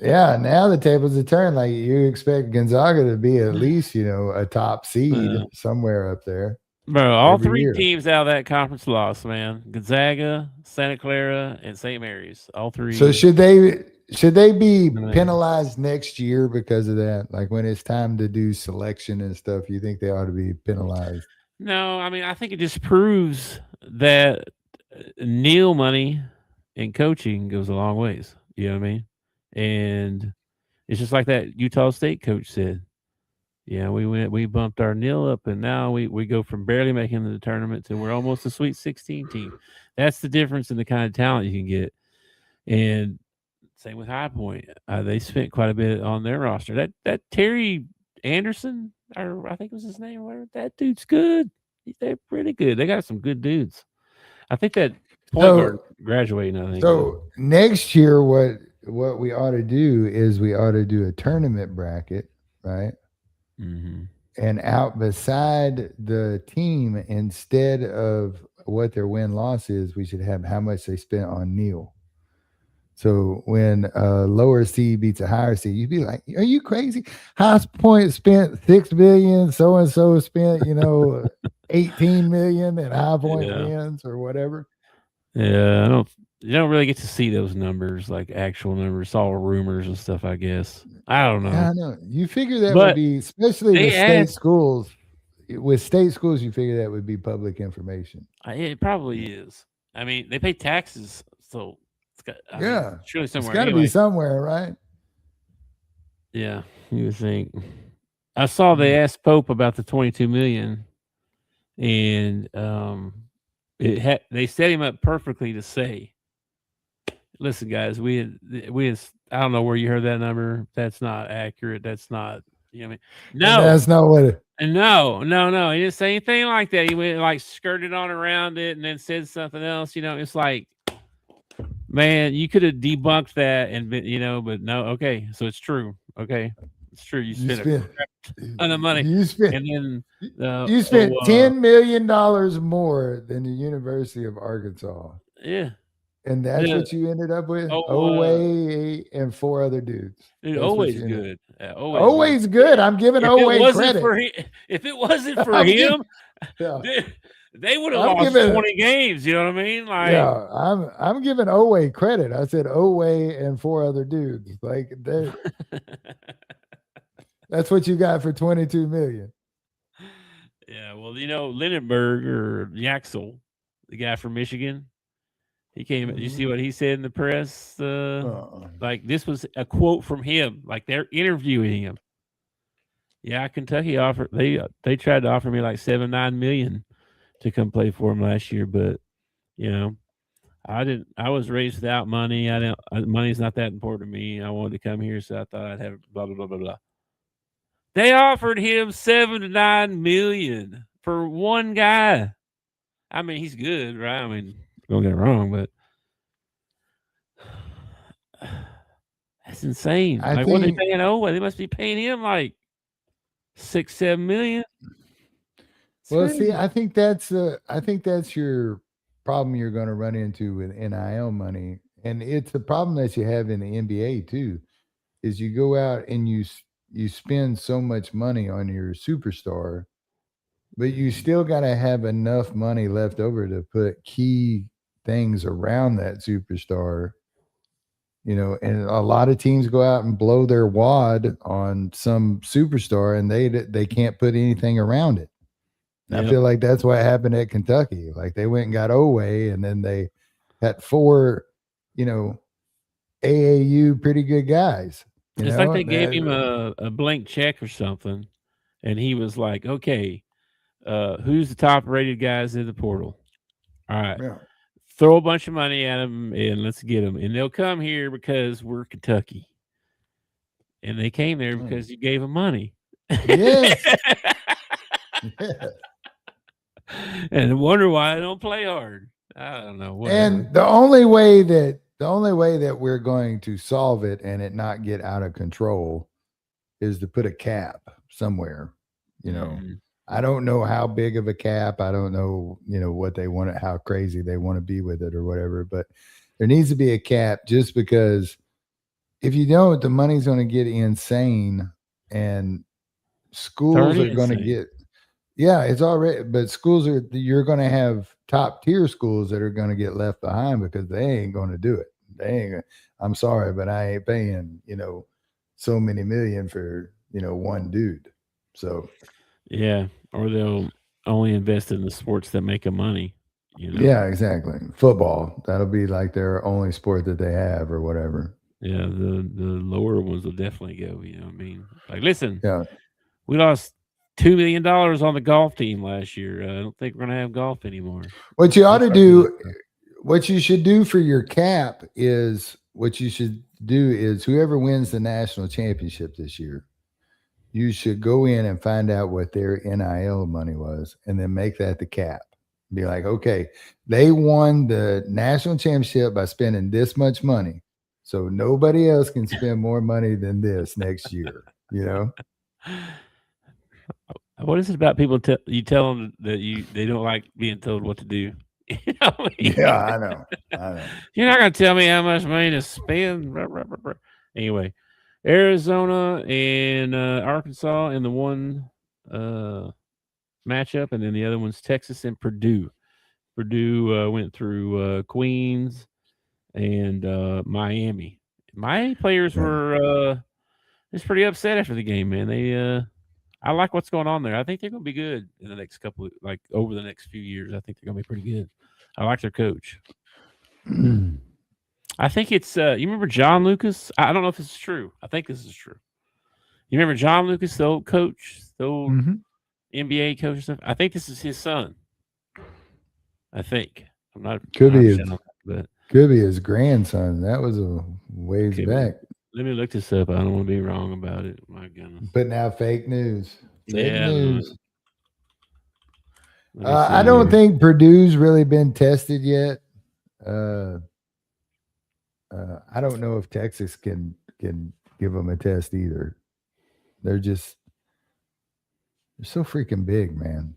Now the tables are turned. Like you expect Gonzaga to be at least, a top seed somewhere up there. Bro, all three teams out of that conference lost, man. Gonzaga, Santa Clara, and St. Mary's. All three. So should they be penalized next year because of that? Like when it's time to do selection and stuff, you think they ought to be penalized? No, I mean, I think it just proves that Neil money and coaching goes a long ways. You know what I mean? And it's just like that Utah State coach said. Yeah, we bumped our nil up, and now we go from barely making the tournament to we're almost a Sweet 16 team. That's the difference in the kind of talent you can get. And same with High Point. They spent quite a bit on their roster. That Terry Anderson, or I think was his name, whatever, that dude's good. They're pretty good. They got some good dudes. I think that point guard graduating, I think. So next year, what we ought to do is we ought to do a tournament bracket, right? Mm-hmm. And out beside the team, instead of what their win-loss is, we should have how much they spent on Neil. So when a lower seed beats a higher seed, you'd be like, are you crazy? High Point spent $6 billion, so-and-so spent, 18 million, and High Point wins or whatever. Yeah, you don't really get to see those numbers, like actual numbers. It's all rumors and stuff, I guess. I don't know. Yeah, I know. You figure that would be, especially with state schools. With state schools, you figure that would be public information. It probably is. I mean, they pay taxes, so it's got. Surely somewhere. It's got to be somewhere, right? Yeah, you would think. I saw they asked Pope about the 22 million, and they set him up perfectly to say, listen, guys, we had I don't know where you heard that number. That's not accurate. That's not, No, that's not what And no. He didn't say anything like that. He went like skirted on around it and then said something else. It's like, man, you could have debunked that and been, but no. Okay, so it's true. Okay, it's true. You spent a ton of money, You spent and then you spent $10 million more than the University of Arkansas. Yeah. And that's what you ended up with? Oway and 4 other dudes. Dude, always good. Always good. I'm giving Oway credit. If it wasn't for him, they would have lost 20 games. You know what I mean? Like, yeah, I'm giving Oway credit. I said Oway and 4 other dudes. Like that's what you got for $22 million. Yeah, well, Lindenberg or Yaxel, the guy from Michigan. He came. Did you see what he said in the press? Like this was a quote from him. Like they're interviewing him. Yeah, Kentucky offered. They tried to offer me like $7-9 million to come play for him last year, but I didn't. I was raised without money. Money's not that important to me. I wanted to come here, so I thought I'd have blah blah blah blah blah. They offered him $7-9 million for one guy. I mean, he's good, right? I mean, don't get it wrong, but that's insane. What are they paying Owen? They must be paying him like $6-7 million. Well, see, I think that's your problem you're going to run into with NIL money, and it's a problem that you have in the NBA too. Is you go out and you spend so much money on your superstar, but you still got to have enough money left over to put key things around that superstar. And a lot of teams go out and blow their wad on some superstar, and they can't put anything around it. Yep. I feel like that's what happened at Kentucky. Like they went and got Oway, and then they had 4, AAU pretty good guys. It's like they gave him a blank check or something, and he was like, "Okay, who's the top rated guys in the portal? All right." Yeah. Throw a bunch of money at them and let's get them. And they'll come here because we're Kentucky. And they came there because you gave them money. Yes. Yeah. And wonder why I don't play hard. I don't know. Whatever. And the only way that we're going to solve it and it not get out of control is to put a cap somewhere. I don't know how big of a cap. I don't know, what they want, how crazy they want to be with it or whatever, but there needs to be a cap just because if you don't, the money's going to get insane and schools are going to get, it's already, but you're going to have top tier schools that are going to get left behind because they ain't going to do it. I'm sorry, but I ain't paying, so many million for, one dude. So. Yeah, or they'll only invest in the sports that make them money. Yeah, exactly. Football, that'll be like their only sport that they have or whatever. Yeah, the lower ones will definitely go. You know what I mean? Like, listen, we lost $2 million on the golf team last year. I don't think we're going to have golf anymore. What you ought to do, what you should do for your cap is whoever wins the national championship this year, you should go in and find out what their NIL money was and then make that the cap. Be like, okay, they won the national championship by spending this much money. So nobody else can spend more money than this next year, What is it about people you tell them that they don't like being told what to do? Yeah, I know. You're not going to tell me how much money to spend. Anyway. Arizona and Arkansas in the one matchup, and then the other one's Texas and Purdue. Purdue went through Queens and Miami. Miami players were just pretty upset after the game, man. I like what's going on there. I think they're going to be good in the next over the next few years. I think they're going to be pretty good. I like their coach. I think it's you remember John Lucas? I don't know if this is true. I think this is true. You remember John Lucas, the old coach, the old NBA coach and stuff? I think this is his son. I think. I'm not could be his grandson. That was a ways back. Let me look this up. I don't want to be wrong about it. My goodness. Putting out fake news. Fake news. Let me see I don't here. think Purdue's really been tested yet. I don't know if Texas can give them a test either. They're so freaking big, man.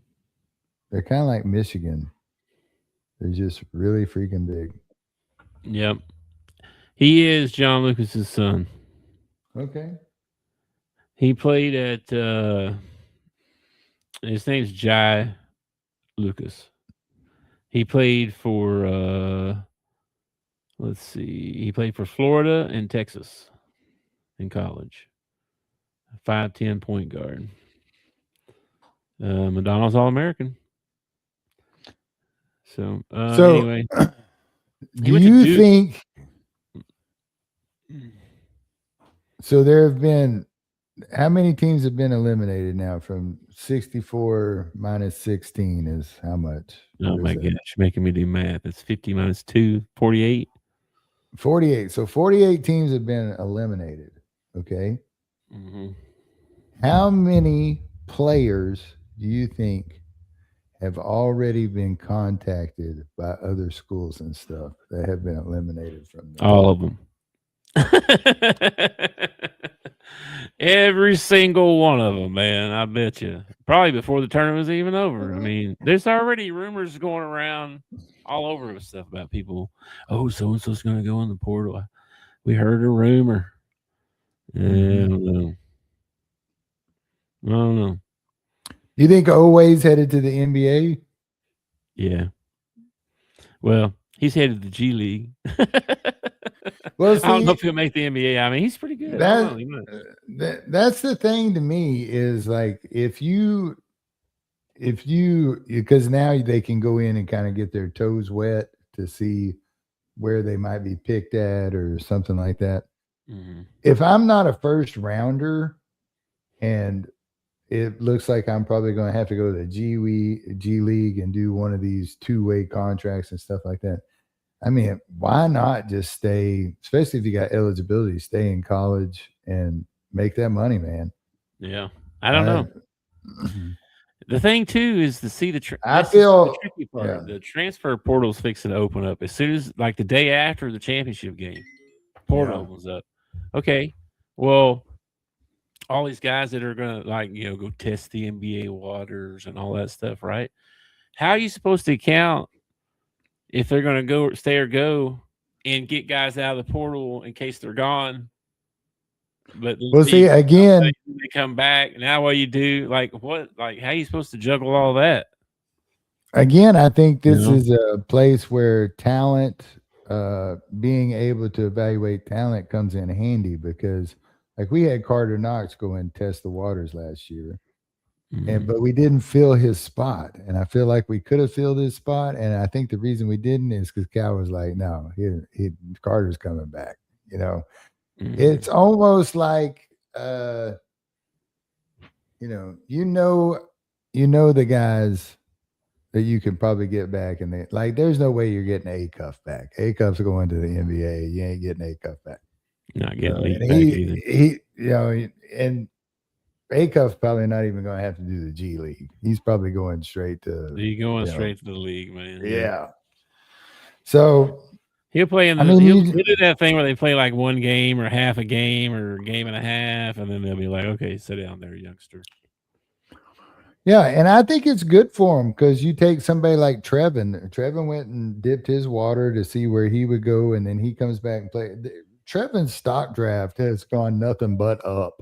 They're kind of like Michigan. They're just really freaking big. Yep. He is John Lucas's son. Okay. He played at his name's Jai Lucas. He played for let's see. He played for Florida and Texas in college. 5'10" point guard. McDonald's All-American. So anyway. Do you think so? There have been how many teams have been eliminated now from 64 minus 16 is how much? Oh my gosh, making me do math. It's 50 minus 2, 48. 48. So 48 teams have been eliminated. Okay. Mm-hmm. How many players do you think have already been contacted by other schools and stuff that have been eliminated from them? All of them. Every single one of them, man. I bet you. Probably before the tournament was even over. I mean, there's already rumors going around all over and stuff about people. Oh, so and so's going to go in the portal. We heard a rumor. I don't know. I don't know. You think Oway's headed to the NBA? Yeah. Well, he's headed to the G League. Well, see, I don't know if he'll make the NBA. I mean, he's pretty good. That's the thing to me is like if you because now they can go in and kind of get their toes wet to see where they might be picked at or something like that. Mm-hmm. If I'm not a first rounder and it looks like I'm probably going to have to go to the G League and do one of these two-way contracts and stuff like that. I mean, why not just stay, especially if you got eligibility, stay in college and make that money, man. Yeah. I don't know. The thing, too, is to see the tricky part. Yeah. The transfer portal's fixing to open up. As soon as, like, the day after the championship game, portal opens up. Okay, well, all these guys that are going to, like, go test the NBA waters and all that stuff, right? How are you supposed to count if they're going to go stay or go and get guys out of the portal in case they're gone? But we'll see again. They come back now. What you do? Like what? Like how are you supposed to juggle all that? Again, I think this is a place where talent, being able to evaluate talent, comes in handy because, like, we had Carter Knox go and test the waters last year. But we didn't fill his spot, and I feel like we could have filled his spot. And I think the reason we didn't is because Cal was like, "No, Carter's coming back." It's almost like, the guys that you can probably get back, and there's no way you're getting A Cuff back. A Cuff's going to the NBA. You ain't getting A Cuff back. Not getting back either. And A-Cuff's probably not even going to have to do the G League. He's probably going straight to. He's going straight to the league, man. Yeah. So he'll play in he'll do that thing where they play like one game or half a game or a game and a half, and then they'll be like, "Okay, sit down there, youngster." Yeah, and I think it's good for him because you take somebody like Trevin. Trevin went and dipped his water to see where he would go, and then he comes back and play. Trevin's stock draft has gone nothing but up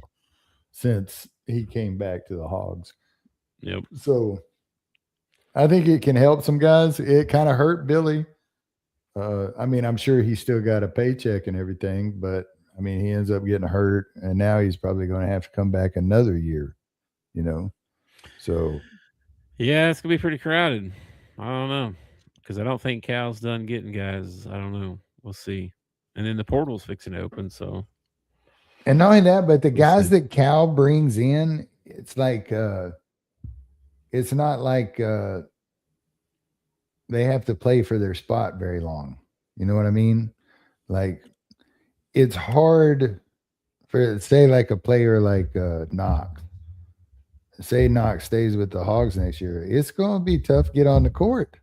since he came back to the Hogs. Yep. So I think it can help some guys. It kind of hurt Billy. I mean, I'm sure he's still got a paycheck and everything, but I mean, he ends up getting hurt, and now he's probably going to have to come back another year, So yeah, it's gonna be pretty crowded. I don't know because I don't think Cal's done getting guys. I don't know. We'll see. And then the portal's fixing to open, so. And not only that, but the guys that Cal brings in, it's like it's not like they have to play for their spot very long. You know what I mean? Like it's hard for say like a player like Knox. say Knox stays with the Hogs next year, it's going to be tough to get on the court.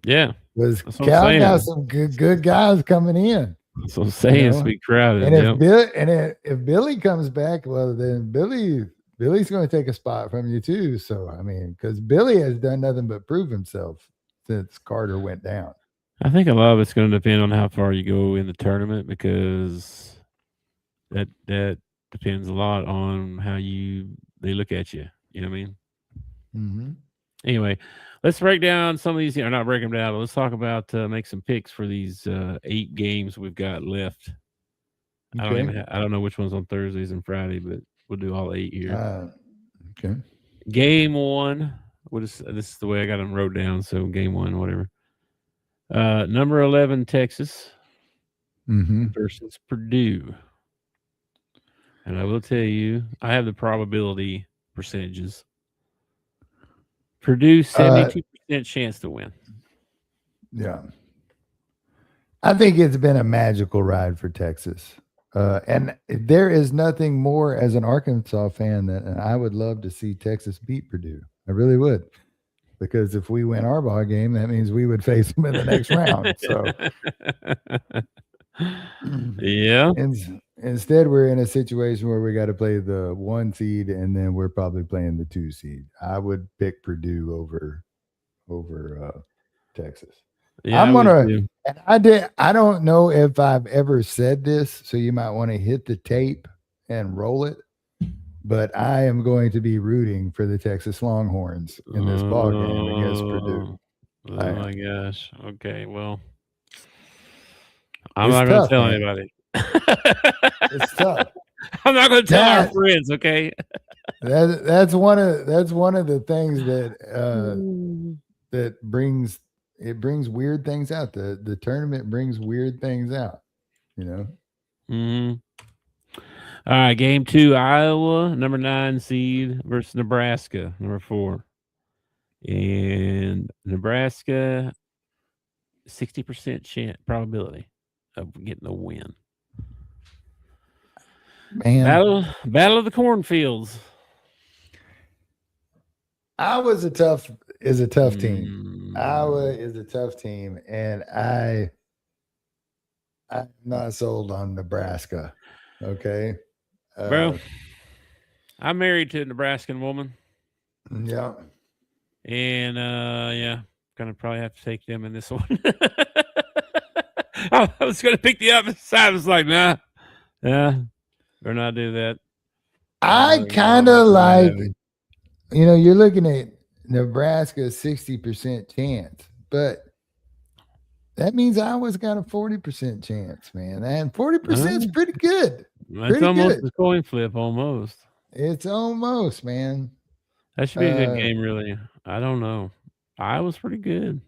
Yeah, because Cal got some good guys coming in. So I'm saying it's be crowded. And if Billy comes back, well, then Billy's going to take a spot from you too. So I mean, because Billy has done nothing but prove himself since Carter went down. I think a lot of it's going to depend on how far you go in the tournament, because that depends a lot on how they look at you. You know what I mean? Mm-hmm. Anyway, let's break down some of these. Or not break them down. But let's talk about make some picks for these 8 games we've got left. Okay. I don't know which one's on Thursdays and Friday, but we'll do all 8 here. Okay. Game 1. This is the way I got them wrote down. So game 1, whatever. Number 11, Texas versus Purdue. And I will tell you, I have the probability percentages. Purdue, 72% chance to win. Yeah. I think it's been a magical ride for Texas. And there is nothing more as an Arkansas fan that I would love to see Texas beat Purdue. I really would. Because if we win our ball game, that means we would face them in the next round. So, yeah. Instead, we're in a situation where we got to play the 1 seed, and then we're probably playing the 2 seed. I would pick Purdue over Texas. Yeah, I'm gonna. I don't know if I've ever said this, so you might want to hit the tape and roll it. But I am going to be rooting for the Texas Longhorns in this ball game against Purdue. Oh my gosh. Okay, well, I'm not going to tell anybody. It's tough. I'm not going to tell our friends. Okay. That's one of the things that brings weird things out. The tournament brings weird things out. You know. Mm-hmm. All right, game 2, Iowa, number 9 seed versus Nebraska, number 4. And Nebraska, 60% chance probability of getting a win. Man, battle of the cornfields. Iowa is a tough team. Iowa is a tough team, and I'm not sold on Nebraska. Okay. Bro, I'm married to a Nebraskan woman. Yeah. And gonna probably have to take them in this one. I was gonna pick the other side. I was like, nah, better not do that. I kind of like, you're looking at Nebraska's 60% chance, but that means Iowa's got a 40% chance, man. And 40% is pretty good. It's almost a coin flip, almost. It's almost, man. That should be a good game, really. I don't know. Iowa's pretty good.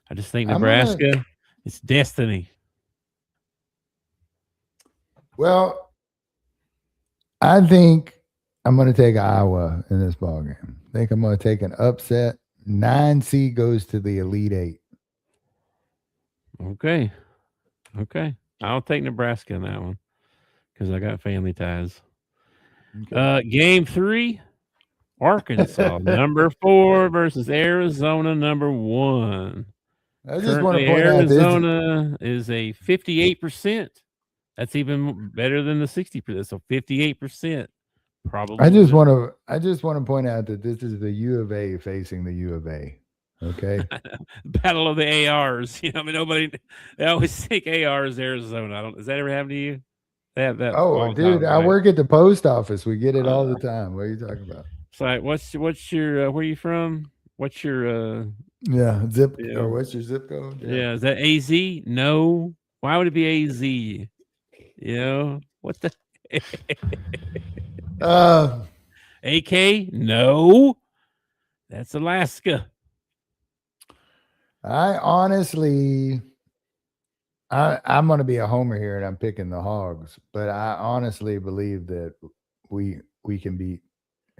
I just think Nebraska, it's destiny. Well, I think I'm going to take Iowa in this ball game. I think I'm going to take an upset. 9 seed goes to the Elite 8. Okay. I'll take Nebraska in that one because I got family ties. Okay. Game 3, Arkansas, number 4 versus Arizona, number 1. I just want to point Arizona is a 58%. That's even better than the 60%. So 58%. Probably. I just want to point out that this is the U of A facing the U of A. Okay. Battle of the ARs. They always think ARs Arizona. Does that ever happen to you? They have that. Oh, dude, I work at the post office. We get it all the time. What are you talking about? It's like, what's your where are you from? What's your zip or what's your zip code? Yeah, is that AZ? No. Why would it be AZ? What the AK? No. That's Alaska. I honestly, I'm going to be a homer here, and I'm picking the Hogs. But I honestly believe that we can beat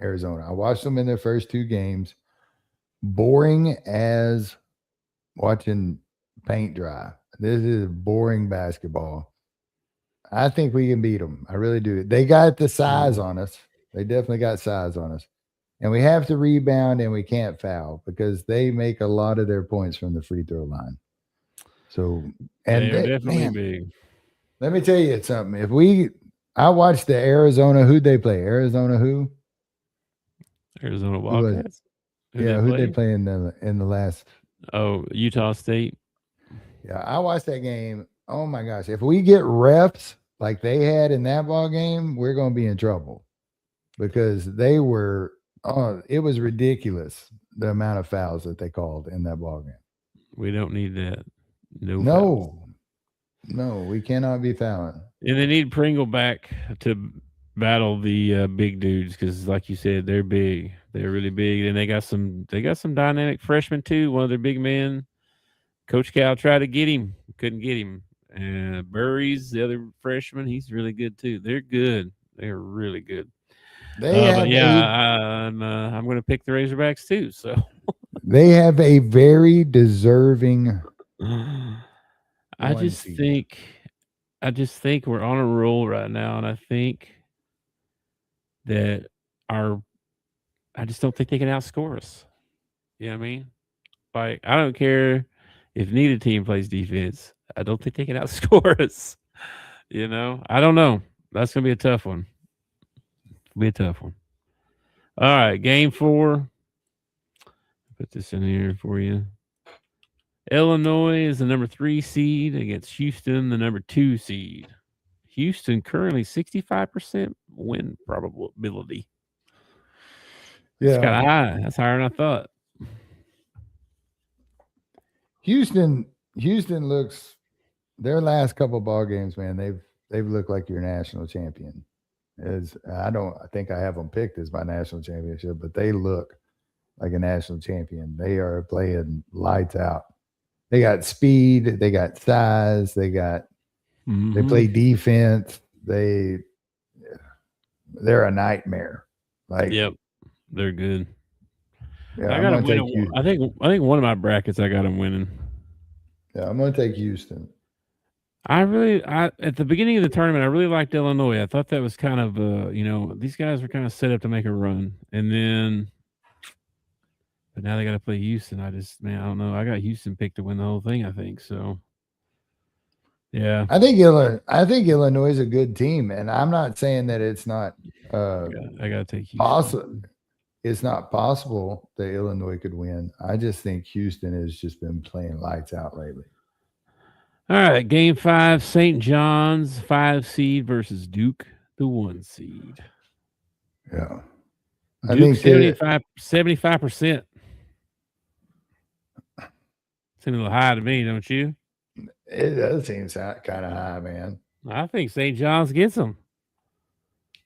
Arizona. I watched them in their first 2 games. Boring as watching paint dry. This is boring basketball. I think we can beat them. I really do. They got the size on us. They definitely got size on us. And we have to rebound and we can't foul because they make a lot of their points from the free throw line. So, and they're definitely man, big. let me tell you something. I watched the Arizona, who'd they play? Arizona who? Arizona Wildcats. Who'd they play in the last? Oh, Utah State. Yeah, I watched that game. Oh my gosh. If we get refs like they had in that ball game, we're gonna be in trouble. Because they were it was ridiculous the amount of fouls that they called in that ball game. We don't need that. No, we cannot be fouling. And they need Pringle back to battle the big dudes because, like you said, they're big. They're really big, and they got some dynamic freshmen too. One of their big men, Coach Cal, tried to get him, couldn't get him. And Burry's the other freshman. He's really good too. They're good. They're really good. I'm going to pick the Razorbacks too. So they have a very deserving. I just think we're on a roll right now, and I think that I just don't think they can outscore us. You know what I mean? Like, I don't care if neither team plays defense. I don't think they can outscore us. You know? I don't know. That's going to be a tough one. It'll be a tough one. All right, game 4. Put this in here for you. Illinois is the number 3 seed against Houston, the number 2 seed. Houston currently 65% win probability. Yeah, it's kind of high. That's higher than I thought. Houston looks their last couple ball games, man. They've looked like your national champion. I think I have them picked as my national championship, but they look like a national champion. They are playing lights out. They got speed, they got size, they play defense. They're a nightmare. Like, yep, they're good. Yeah, I got them winning. I think one of my brackets I got them winning. Yeah, I'm going to take Houston. At the beginning of the tournament, I really liked Illinois. I thought that was kind of these guys were kind of set up to make a run, but now they got to play Houston. I don't know. I got Houston picked to win the whole thing, I think. So, yeah. I think Illinois is a good team, and I'm not saying that it's not I got to take Houston. Awesome. It's not possible that Illinois could win. I just think Houston has just been playing lights out lately. All right, game 5, St. John's 5 seed versus Duke, the 1 seed. Yeah. Duke 75%. Seems a little high to me, don't you? It does seem kind of high, man. I think St. John's gets them.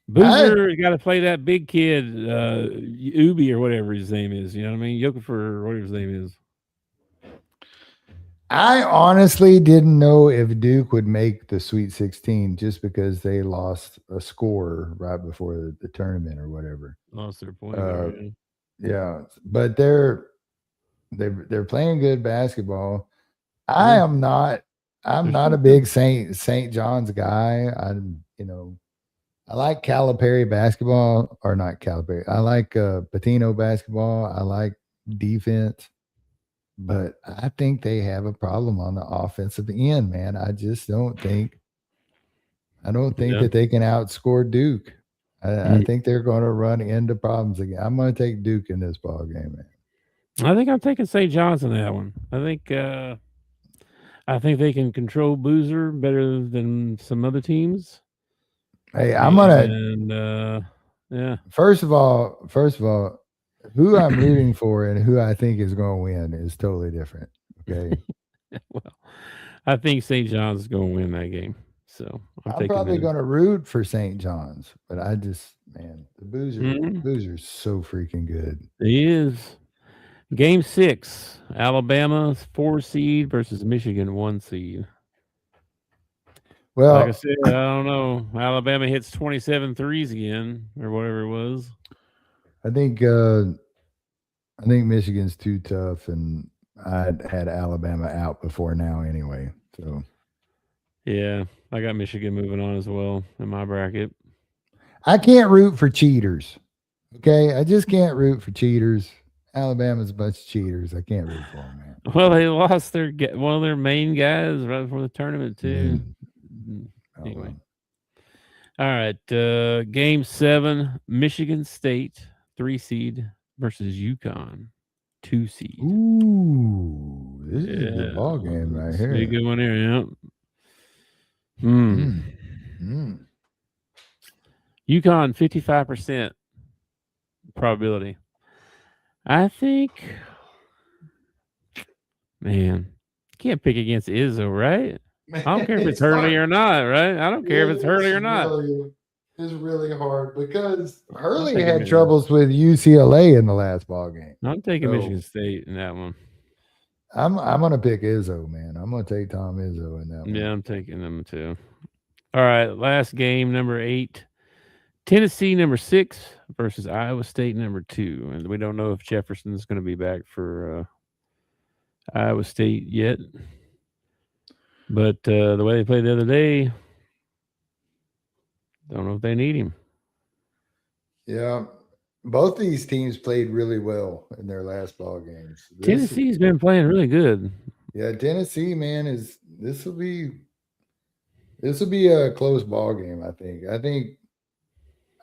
Boozer got to play that big kid, Ubi or whatever his name is. You know what I mean? Yokofer or whatever his name is. I honestly didn't know if Duke would make the Sweet 16 just because they lost a scorer right before the tournament or whatever. Lost their point. Yeah, but they're playing good basketball. I'm not a big St. John's guy. I like Calipari basketball, or not Calipari. I like Patino basketball. I like defense. But I think they have a problem on the offensive end, man. I just don't think that they can outscore Duke. I think they're going to run into problems again. I'm going to take Duke in this ball game, man. I think I'm taking St. John's in that one. I think they can control Boozer better than some other teams. Hey, I'm gonna. First of all, who I'm rooting for and who I think is going to win is totally different. Okay. Well, I think St. John's is going to win that game. So I'm probably going to root for St. John's, but the Boozer's so freaking good. He is. Game 6, Alabama's 4 seed versus Michigan 1 seed. Well, like I said, I don't know. Alabama hits 27 threes again, or whatever it was. I think Michigan's too tough, and I had Alabama out before now anyway. So, yeah, I got Michigan moving on as well in my bracket. I can't root for cheaters. Okay, I just can't root for cheaters. Alabama's a bunch of cheaters. I can't root for them, man. Well, they lost one of their main guys right before the tournament too. Anyway, all right. Game 7, Michigan State 3 seed versus UConn 2 seed. Ooh, this is a good ball game right here. A good one here. Yep. UConn 55% probability. I think, man, you can't pick against Izzo, right? I don't care if it's Hurley or not, right? I don't care if it's Hurley or not. It's really hard because Hurley had troubles with UCLA in the last ball game. I'm taking Michigan State in that one. I'm gonna pick Izzo, man. I'm gonna take Tom Izzo in that one. Yeah, I'm taking them too. All right, last game, number 8. Tennessee number 6 versus Iowa State number 2. And we don't know if Jefferson's going to be back for Iowa State yet. But the way they played the other day, don't know if they need him. Yeah. Both these teams played really well in their last ball games. Tennessee's been playing really good. Yeah, Tennessee, man, this will be a close ball game, I think. I think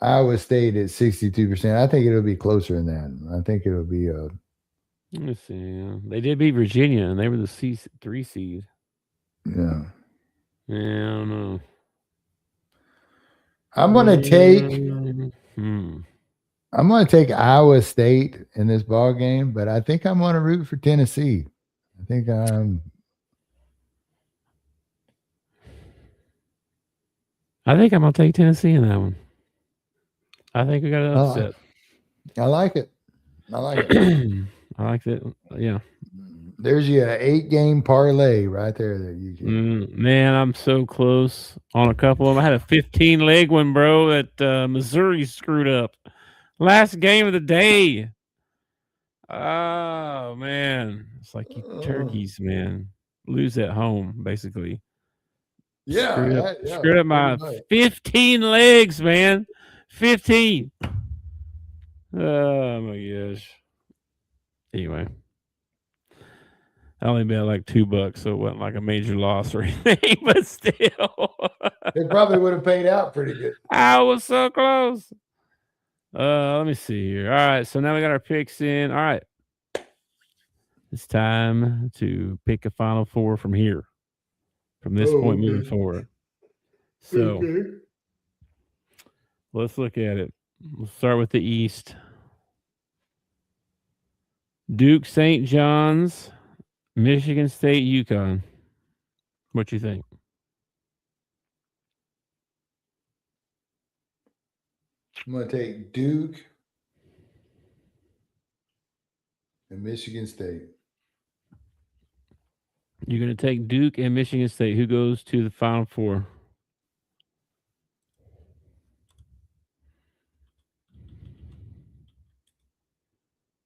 Iowa State is 62%. I think it'll be closer than that. I think it'll be a. Let me see. They did beat Virginia, and they were the 3 seed. Yeah. Yeah, I don't know. I'm gonna take Iowa State in this ball game, but I think I'm gonna root for Tennessee. I think I'm gonna take Tennessee in that one. I think we got an upset. I like it. I like it. I like that. Yeah. There's your 8-game parlay right there that you can. Man, I'm so close on a couple of them. I had a 15-leg one, bro, that Missouri screwed up. Last game of the day. Oh, man. It's like you turkeys, man. Lose at home, basically. Yeah. Screwed up my 15 legs, man. 15. Oh, my gosh. Anyway. I only bet like $2, so it wasn't like a major loss or anything, but still. It probably would have paid out pretty good. I was so close. Let me see here. All right, so now we got our picks in. All right. It's time to pick a Final Four from here. From this point moving forward. So let's look at it. We'll start with the East. Duke, St. John's, Michigan State, UConn. What you think? I'm going to take Duke and Michigan State. You're going to take Duke and Michigan State. Who goes to the Final Four?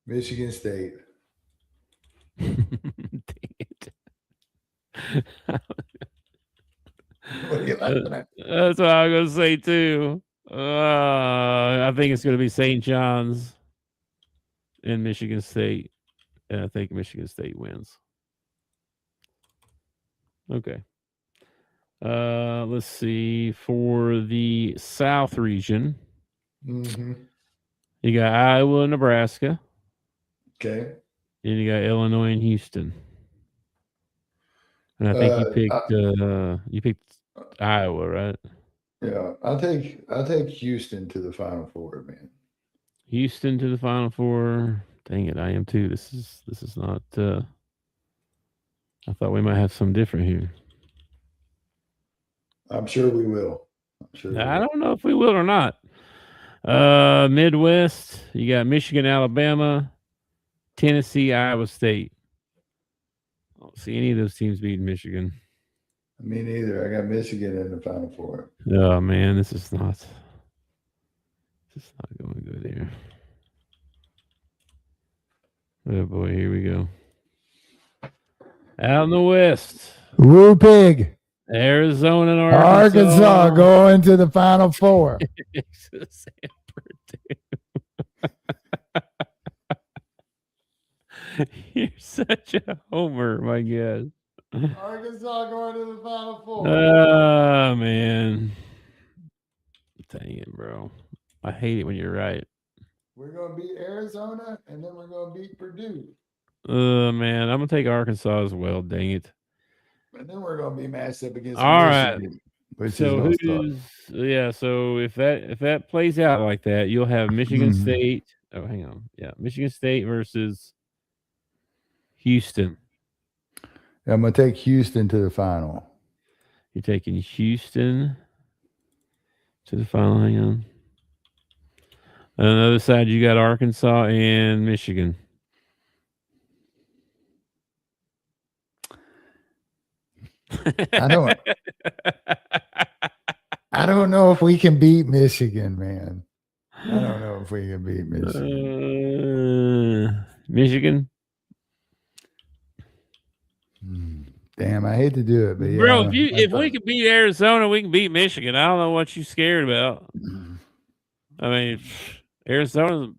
Michigan State. Dang it. What are you laughing at? That's what I was going to say, too. I think it's going to be St. John's and Michigan State. And I think Michigan State wins. Okay. Let's see. For the South region, you got Iowa and Nebraska. Okay. And you got Illinois and Houston. And I think you picked Iowa, right? Yeah, I'll take Houston to the Final Four, man. Houston to the Final Four. Dang it, I am too. This is not. I thought we might have some different here. I'm sure we will. I don't know if we will or not. Midwest, you got Michigan, Alabama, Tennessee, Iowa State. I don't see any of those teams beating Michigan. Me neither. I got Michigan in the Final Four. Oh man, this is not going good here. Oh boy, here we go. Out in the West. Woo pig. Arizona and Arkansas going to the Final Four. Texas and Purdue. You're such a homer, my God. Arkansas going to the Final Four. Oh, man. Dang it, bro. I hate it when you're right. We're going to beat Arizona, and then we're going to beat Purdue. Man, I'm going to take Arkansas as well. Dang it. And then we're going to be matched up against All Michigan. Right. So so if that plays out like that, you'll have Michigan State. Oh, hang on. Yeah, Michigan State versus Houston. I'm going to take Houston to the final. You're taking Houston to the final. Hang on. On the other side, you got Arkansas and Michigan. I don't know if we can beat Michigan, man. I don't know if we can beat Michigan. Michigan? Damn, I hate to do it, but yeah. Bro, if we can beat Arizona, we can beat Michigan. I don't know what you're scared about. I mean, Arizona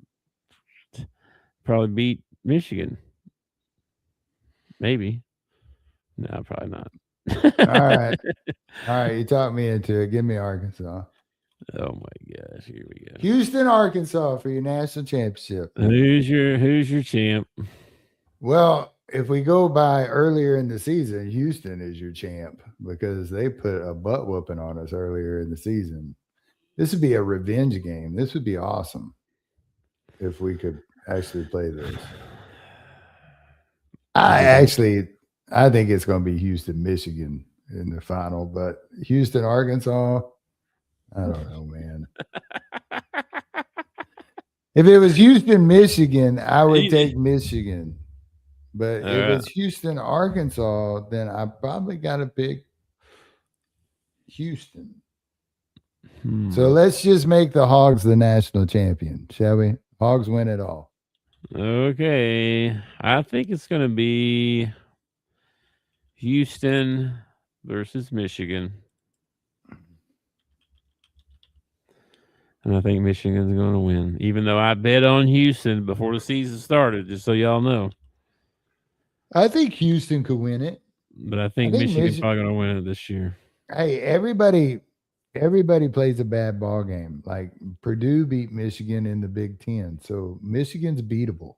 probably beat Michigan. Maybe. No, probably not. All right. You talked me into it. Give me Arkansas. Oh my gosh, here we go. Houston, Arkansas for your national championship. Who's your champ? Well, if we go by earlier in the season, Houston is your champ because they put a butt whooping on us earlier in the season. This would be a revenge game. This would be awesome if we could actually play this. I think it's going to be Houston, Michigan in the final, but Houston, Arkansas, I don't know, man. If it was Houston, Michigan, I would take Michigan. But if it's Houston, Arkansas, then I probably got to pick Houston. So let's just make the Hogs the national champion, shall we? Hogs win it all. Okay. I think it's going to be Houston versus Michigan. And I think Michigan's going to win, even though I bet on Houston before the season started, just so y'all know. I think Houston could win it. But I think Michigan's probably going to win it this year. Hey, everybody plays a bad ball game. Like Purdue beat Michigan in the Big Ten. So Michigan's beatable.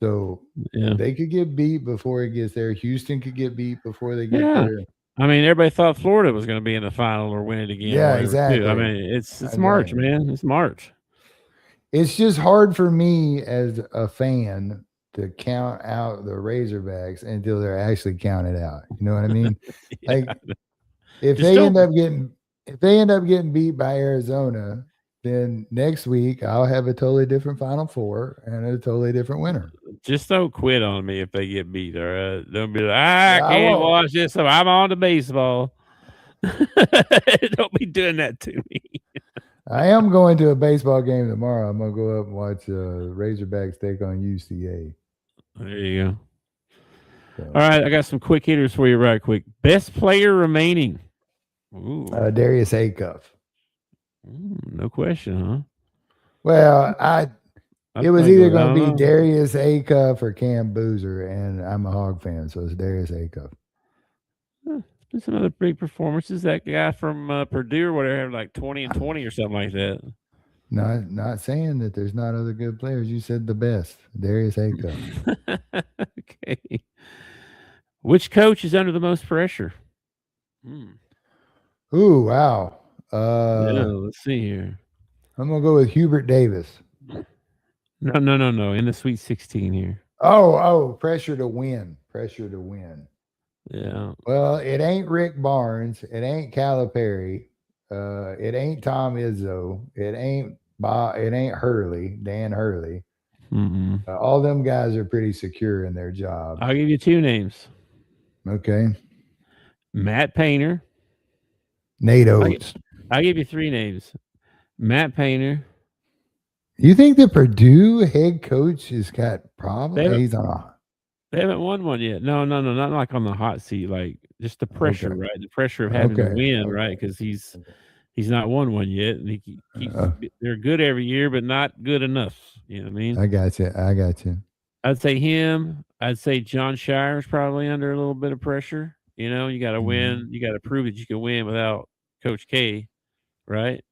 So they could get beat before it gets there. Houston could get beat before they get there. I mean, everybody thought Florida was going to be in the final or win it again. Yeah, exactly. Too. I mean, it's March, man. It's March. It's just hard for me as a fan to count out the Razorbacks until they're actually counted out. You know what I mean? Like if they end up getting beat by Arizona, then next week I'll have a totally different Final Four and a totally different winner. Just don't quit on me if they get beat. All right, don't be like, I can't watch this. So I'm on to baseball. Don't be doing that to me. I am going to a baseball game tomorrow. I'm gonna go up and watch Razorbacks take on UCA. There you go. So, all right, I got some quick hitters for you, right quick. Best player remaining. Darius Acuff. No question, huh? Well, it was either going to be Darius Acuff or Cam Boozer, and I'm a Hog fan, so it's Darius Acuff. Been some other big performances. That guy from Purdue or whatever, like 20 and 20 or something like that. Not saying that there's not other good players. You said the best, Darius Acuff. Okay. Which coach is under the most pressure? Ooh, wow. Let's see here. I'm gonna go with Hubert Davis. No. In the Sweet 16 here. Oh, pressure to win. Yeah. Well, it ain't Rick Barnes. It ain't Calipari. It ain't Tom Izzo. It ain't Hurley, Dan Hurley. All them guys are pretty secure in their job. I'll give you two names. Okay. Matt Painter. Nate Oates. I'll give you three names. Matt Painter. You think the Purdue head coach has got problems? They They haven't won one yet. No, not like on the hot seat. Like just the pressure, Okay. right? The pressure of having to Okay. win, right? Because he's not won one yet, and he keeps. They're good every year, but not good enough. You know what I mean? I got you. I'd say him. I'd say John Shire's probably under a little bit of pressure. You know, you got to win. You got to prove that you can win without Coach K, right?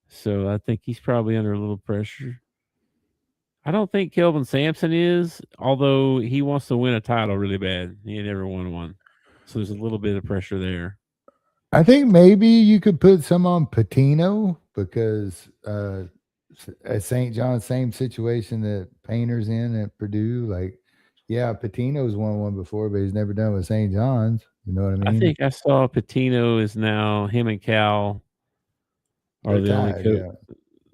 So I think he's probably under a little pressure. I don't think Kelvin Sampson is, although he wants to win a title really bad. He ain't never won one. So there's a little bit of pressure there. I think maybe you could put some on Patino because at St. John's, same situation that Painter's in at Purdue. Like, yeah, Patino's won one before, but he's never done with St. John's. You know what I mean? I think I saw Patino is now him and Cal are the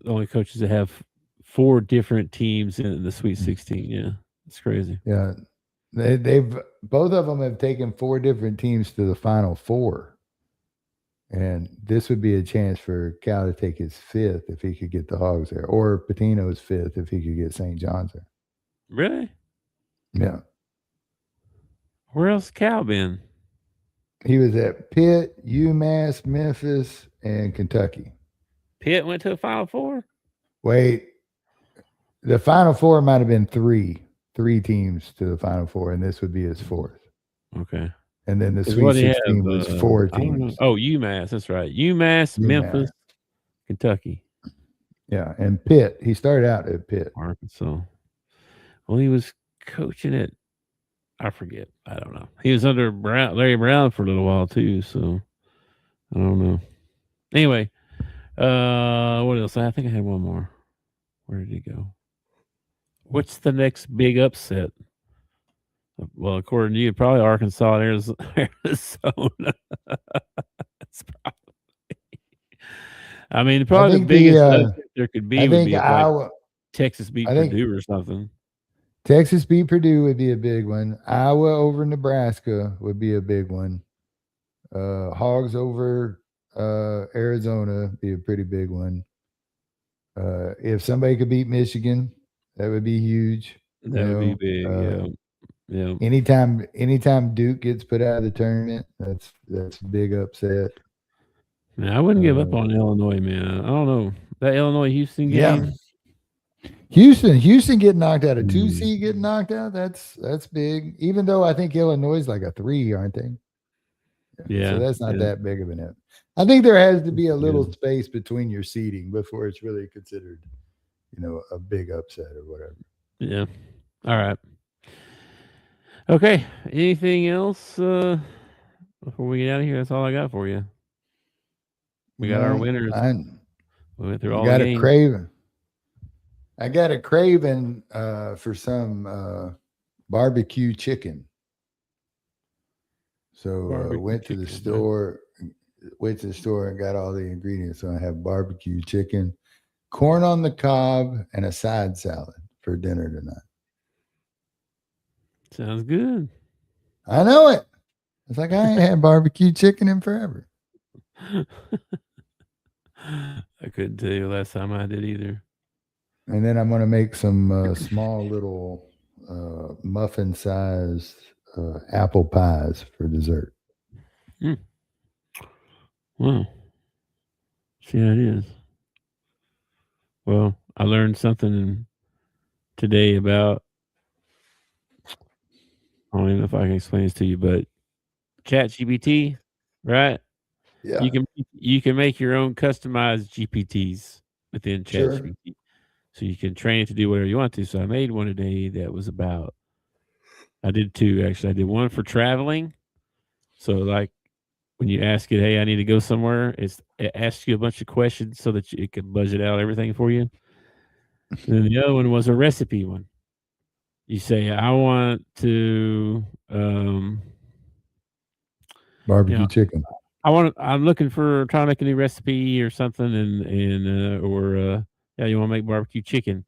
only coaches that have 4 different teams in the Sweet 16. Yeah, it's crazy. Yeah, they've both of them have taken 4 different teams to the Final Four, and this would be a chance for Cal to take his 5th if he could get the Hogs there, or Patino's 5th if he could get St. John's there. Really? Yeah. Where else Cal been? He was at Pitt, UMass, Memphis, and Kentucky. Pitt went to the Final Four? Wait, the Final Four might have been 3 teams to the Final Four, and this would be his 4th. Okay. And then the Sweet 16 was 4 teams. Oh, UMass, that's right. UMass, Memphis, Kentucky. Yeah, and Pitt. He started out at Pitt. Arkansas. Well, he was coaching at, I forget. I don't know. He was under Larry Brown for a little while too, so I don't know. Anyway, what else? I think I had one more. Where did he go? What's the next big upset? Well, according to you, probably Arkansas and Arizona. That's probably. I mean, probably the biggest upset there could be would be like Texas beat Purdue or something. Texas beat Purdue would be a big one. Iowa over Nebraska would be a big one. Hogs over Arizona be a pretty big one. If somebody could beat Michigan, that would be huge. That would be big. Yeah. Anytime Duke gets put out of the tournament, that's a big upset. Man, I wouldn't give up on Illinois, man. I don't know. That Illinois-Houston game. Yeah. Houston getting knocked out. A 2 seed getting knocked out. That's big. Even though I think Illinois is like a 3, aren't they? Yeah. So that's not that big of an hit. I think there has to be a little space between your seeding before it's really considered, a big upset or whatever. Yeah. All right. Okay. Anything else before we get out of here? That's all I got for you. We got our winners. We went through all the games. I got a craving for some barbecue chicken. So went to the store and got all the ingredients. So I have barbecue chicken, corn on the cob, and a side salad for dinner tonight. Sounds good. I know it. It's like I ain't had barbecue chicken in forever. I couldn't tell you last time I did either. And then I'm going to make some small little muffin-sized apple pies for dessert. Wow. See how it is. Well, I learned something today about, I don't even know if I can explain this to you, but ChatGPT, right? Yeah. You can make your own customized GPTs within ChatGPT. Sure. So you can train it to do whatever you want to. So I made one today that was about, I did 2 actually. I did one for traveling. So like when you ask it, hey, I need to go somewhere, it asks you a bunch of questions so that it can budget out everything for you. And then the other one was a recipe one. You say, I want to barbecue chicken. I'm looking for trying to make a new recipe or something, you want to make barbecue chicken,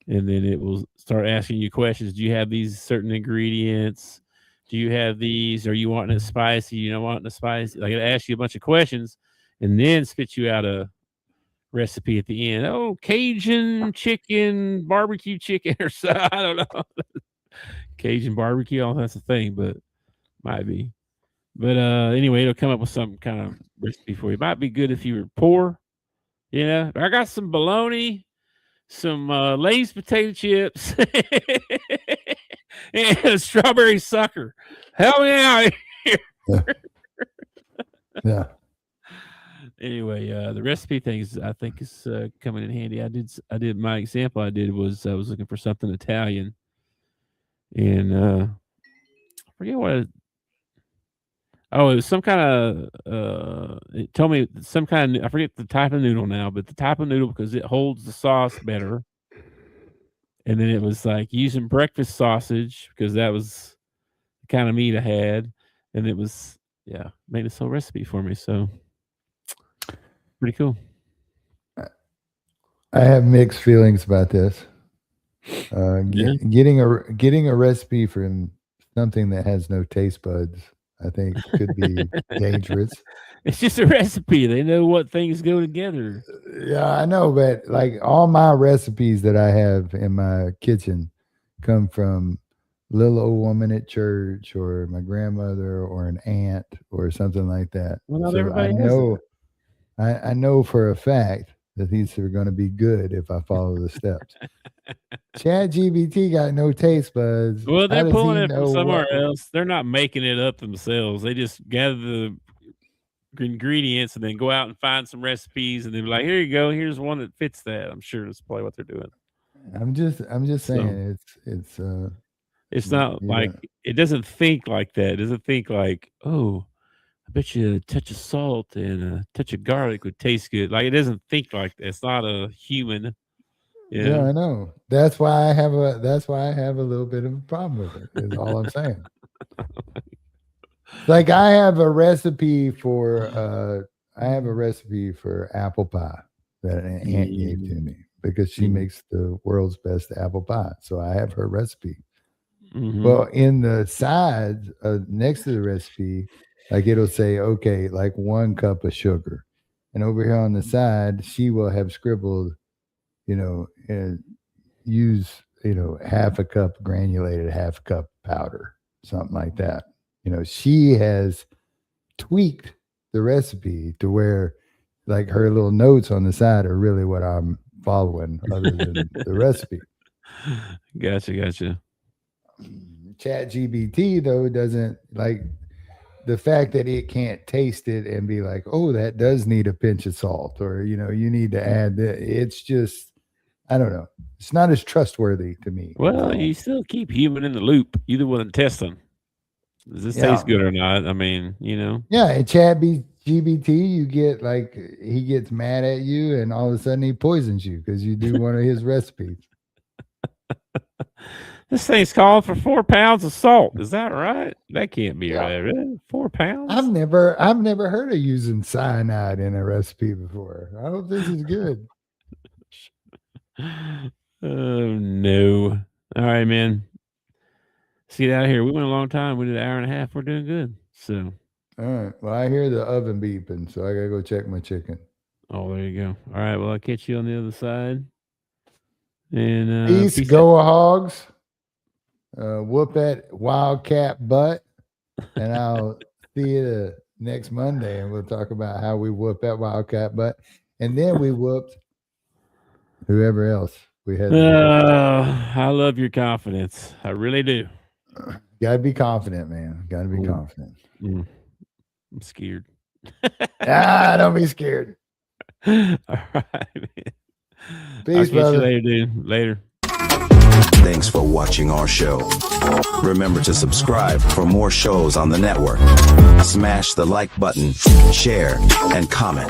and then it will start asking you questions. Do you have these certain ingredients? Do you have these? Are you wanting it spicy? You don't want it spicy? Like it asks you a bunch of questions, and then spits you out a recipe at the end. Oh, Cajun chicken, barbecue chicken, or so. I don't know. Cajun barbecue. All that's a thing, but might be. But anyway, it'll come up with some kind of recipe for you. It might be good if you were poor. Yeah, I got some bologna, some Lay's potato chips, and a strawberry sucker. Help me out here. Yeah. Anyway, the recipe things I think is coming in handy. I did my example. I was looking for something Italian, and I forget what. It was some kind of. It told me some kind of. I forget the type of noodle now, but the type of noodle because it holds the sauce better. And then it was like using breakfast sausage because that was the kind of meat I had, and it was made this whole recipe for me. So. Pretty cool. I have mixed feelings about this. Getting a recipe from something that has no taste buds, I think, could be dangerous. It's just a recipe. They know what things go together. Yeah, I know, but like all my recipes that I have in my kitchen come from little old woman at church or my grandmother or an aunt or something like that. Well, not so everybody I know. I know for a fact that these are going to be good if I follow the steps. ChatGPT got no taste buds. Well, they're pulling it from somewhere else. They're not making it up themselves. They just gather the ingredients and then go out and find some recipes and then be like, here you go. Here's one that fits that. I'm sure that's probably what they're doing. I'm just saying it's not like it doesn't think like that. It doesn't think like, oh, I bet you a touch of salt and a touch of garlic would taste good. Like it doesn't think like that. It's not a human. Yeah, I know. That's why I have a little bit of a problem with it. Is all I'm saying. Like I have a recipe for apple pie that an aunt gave to me because she makes the world's best apple pie. So I have her recipe. Mm-hmm. Well, in the sides next to the recipe. Like it'll say, okay, like 1 cup of sugar. And over here on the side, she will have scribbled, and use, half a cup granulated, half a cup powder, something like that. She has tweaked the recipe to where like her little notes on the side are really what I'm following other than the recipe. Gotcha. ChatGPT, though, doesn't like... The fact that it can't taste it and be like, oh, that does need a pinch of salt, or you need to add that. It's just, I don't know. It's not as trustworthy to me. Well, you still keep human in the loop. You're the one testing. Does this taste good or not? I mean, Yeah, and ChatGPT, you get like he gets mad at you, and all of a sudden he poisons you because you do one of his recipes. This thing's calling for 4 pounds of salt. Is that right? That can't be right. Really? 4 pounds? I've never heard of using cyanide in a recipe before. I hope this is good. Oh no. All right, man. Let's get out of here. We went a long time. We did 1.5 hours. We're doing good. So all right. Well, I hear the oven beeping, so I gotta go check my chicken. Oh, there you go. All right. Well, I'll catch you on the other side. And peace, go hogs. Whoop that wildcat butt, and I'll see you next Monday, and we'll talk about how we whoop that wildcat butt, and then we whooped whoever else we had. I love your confidence. I really do. Gotta be confident, man. Gotta be confident. I'm scared. Don't be scared. All right, man. Peace, brother. You later, dude. Later. Thanks for watching our show. Remember to subscribe for more shows on the network. Smash the like button, share, and comment.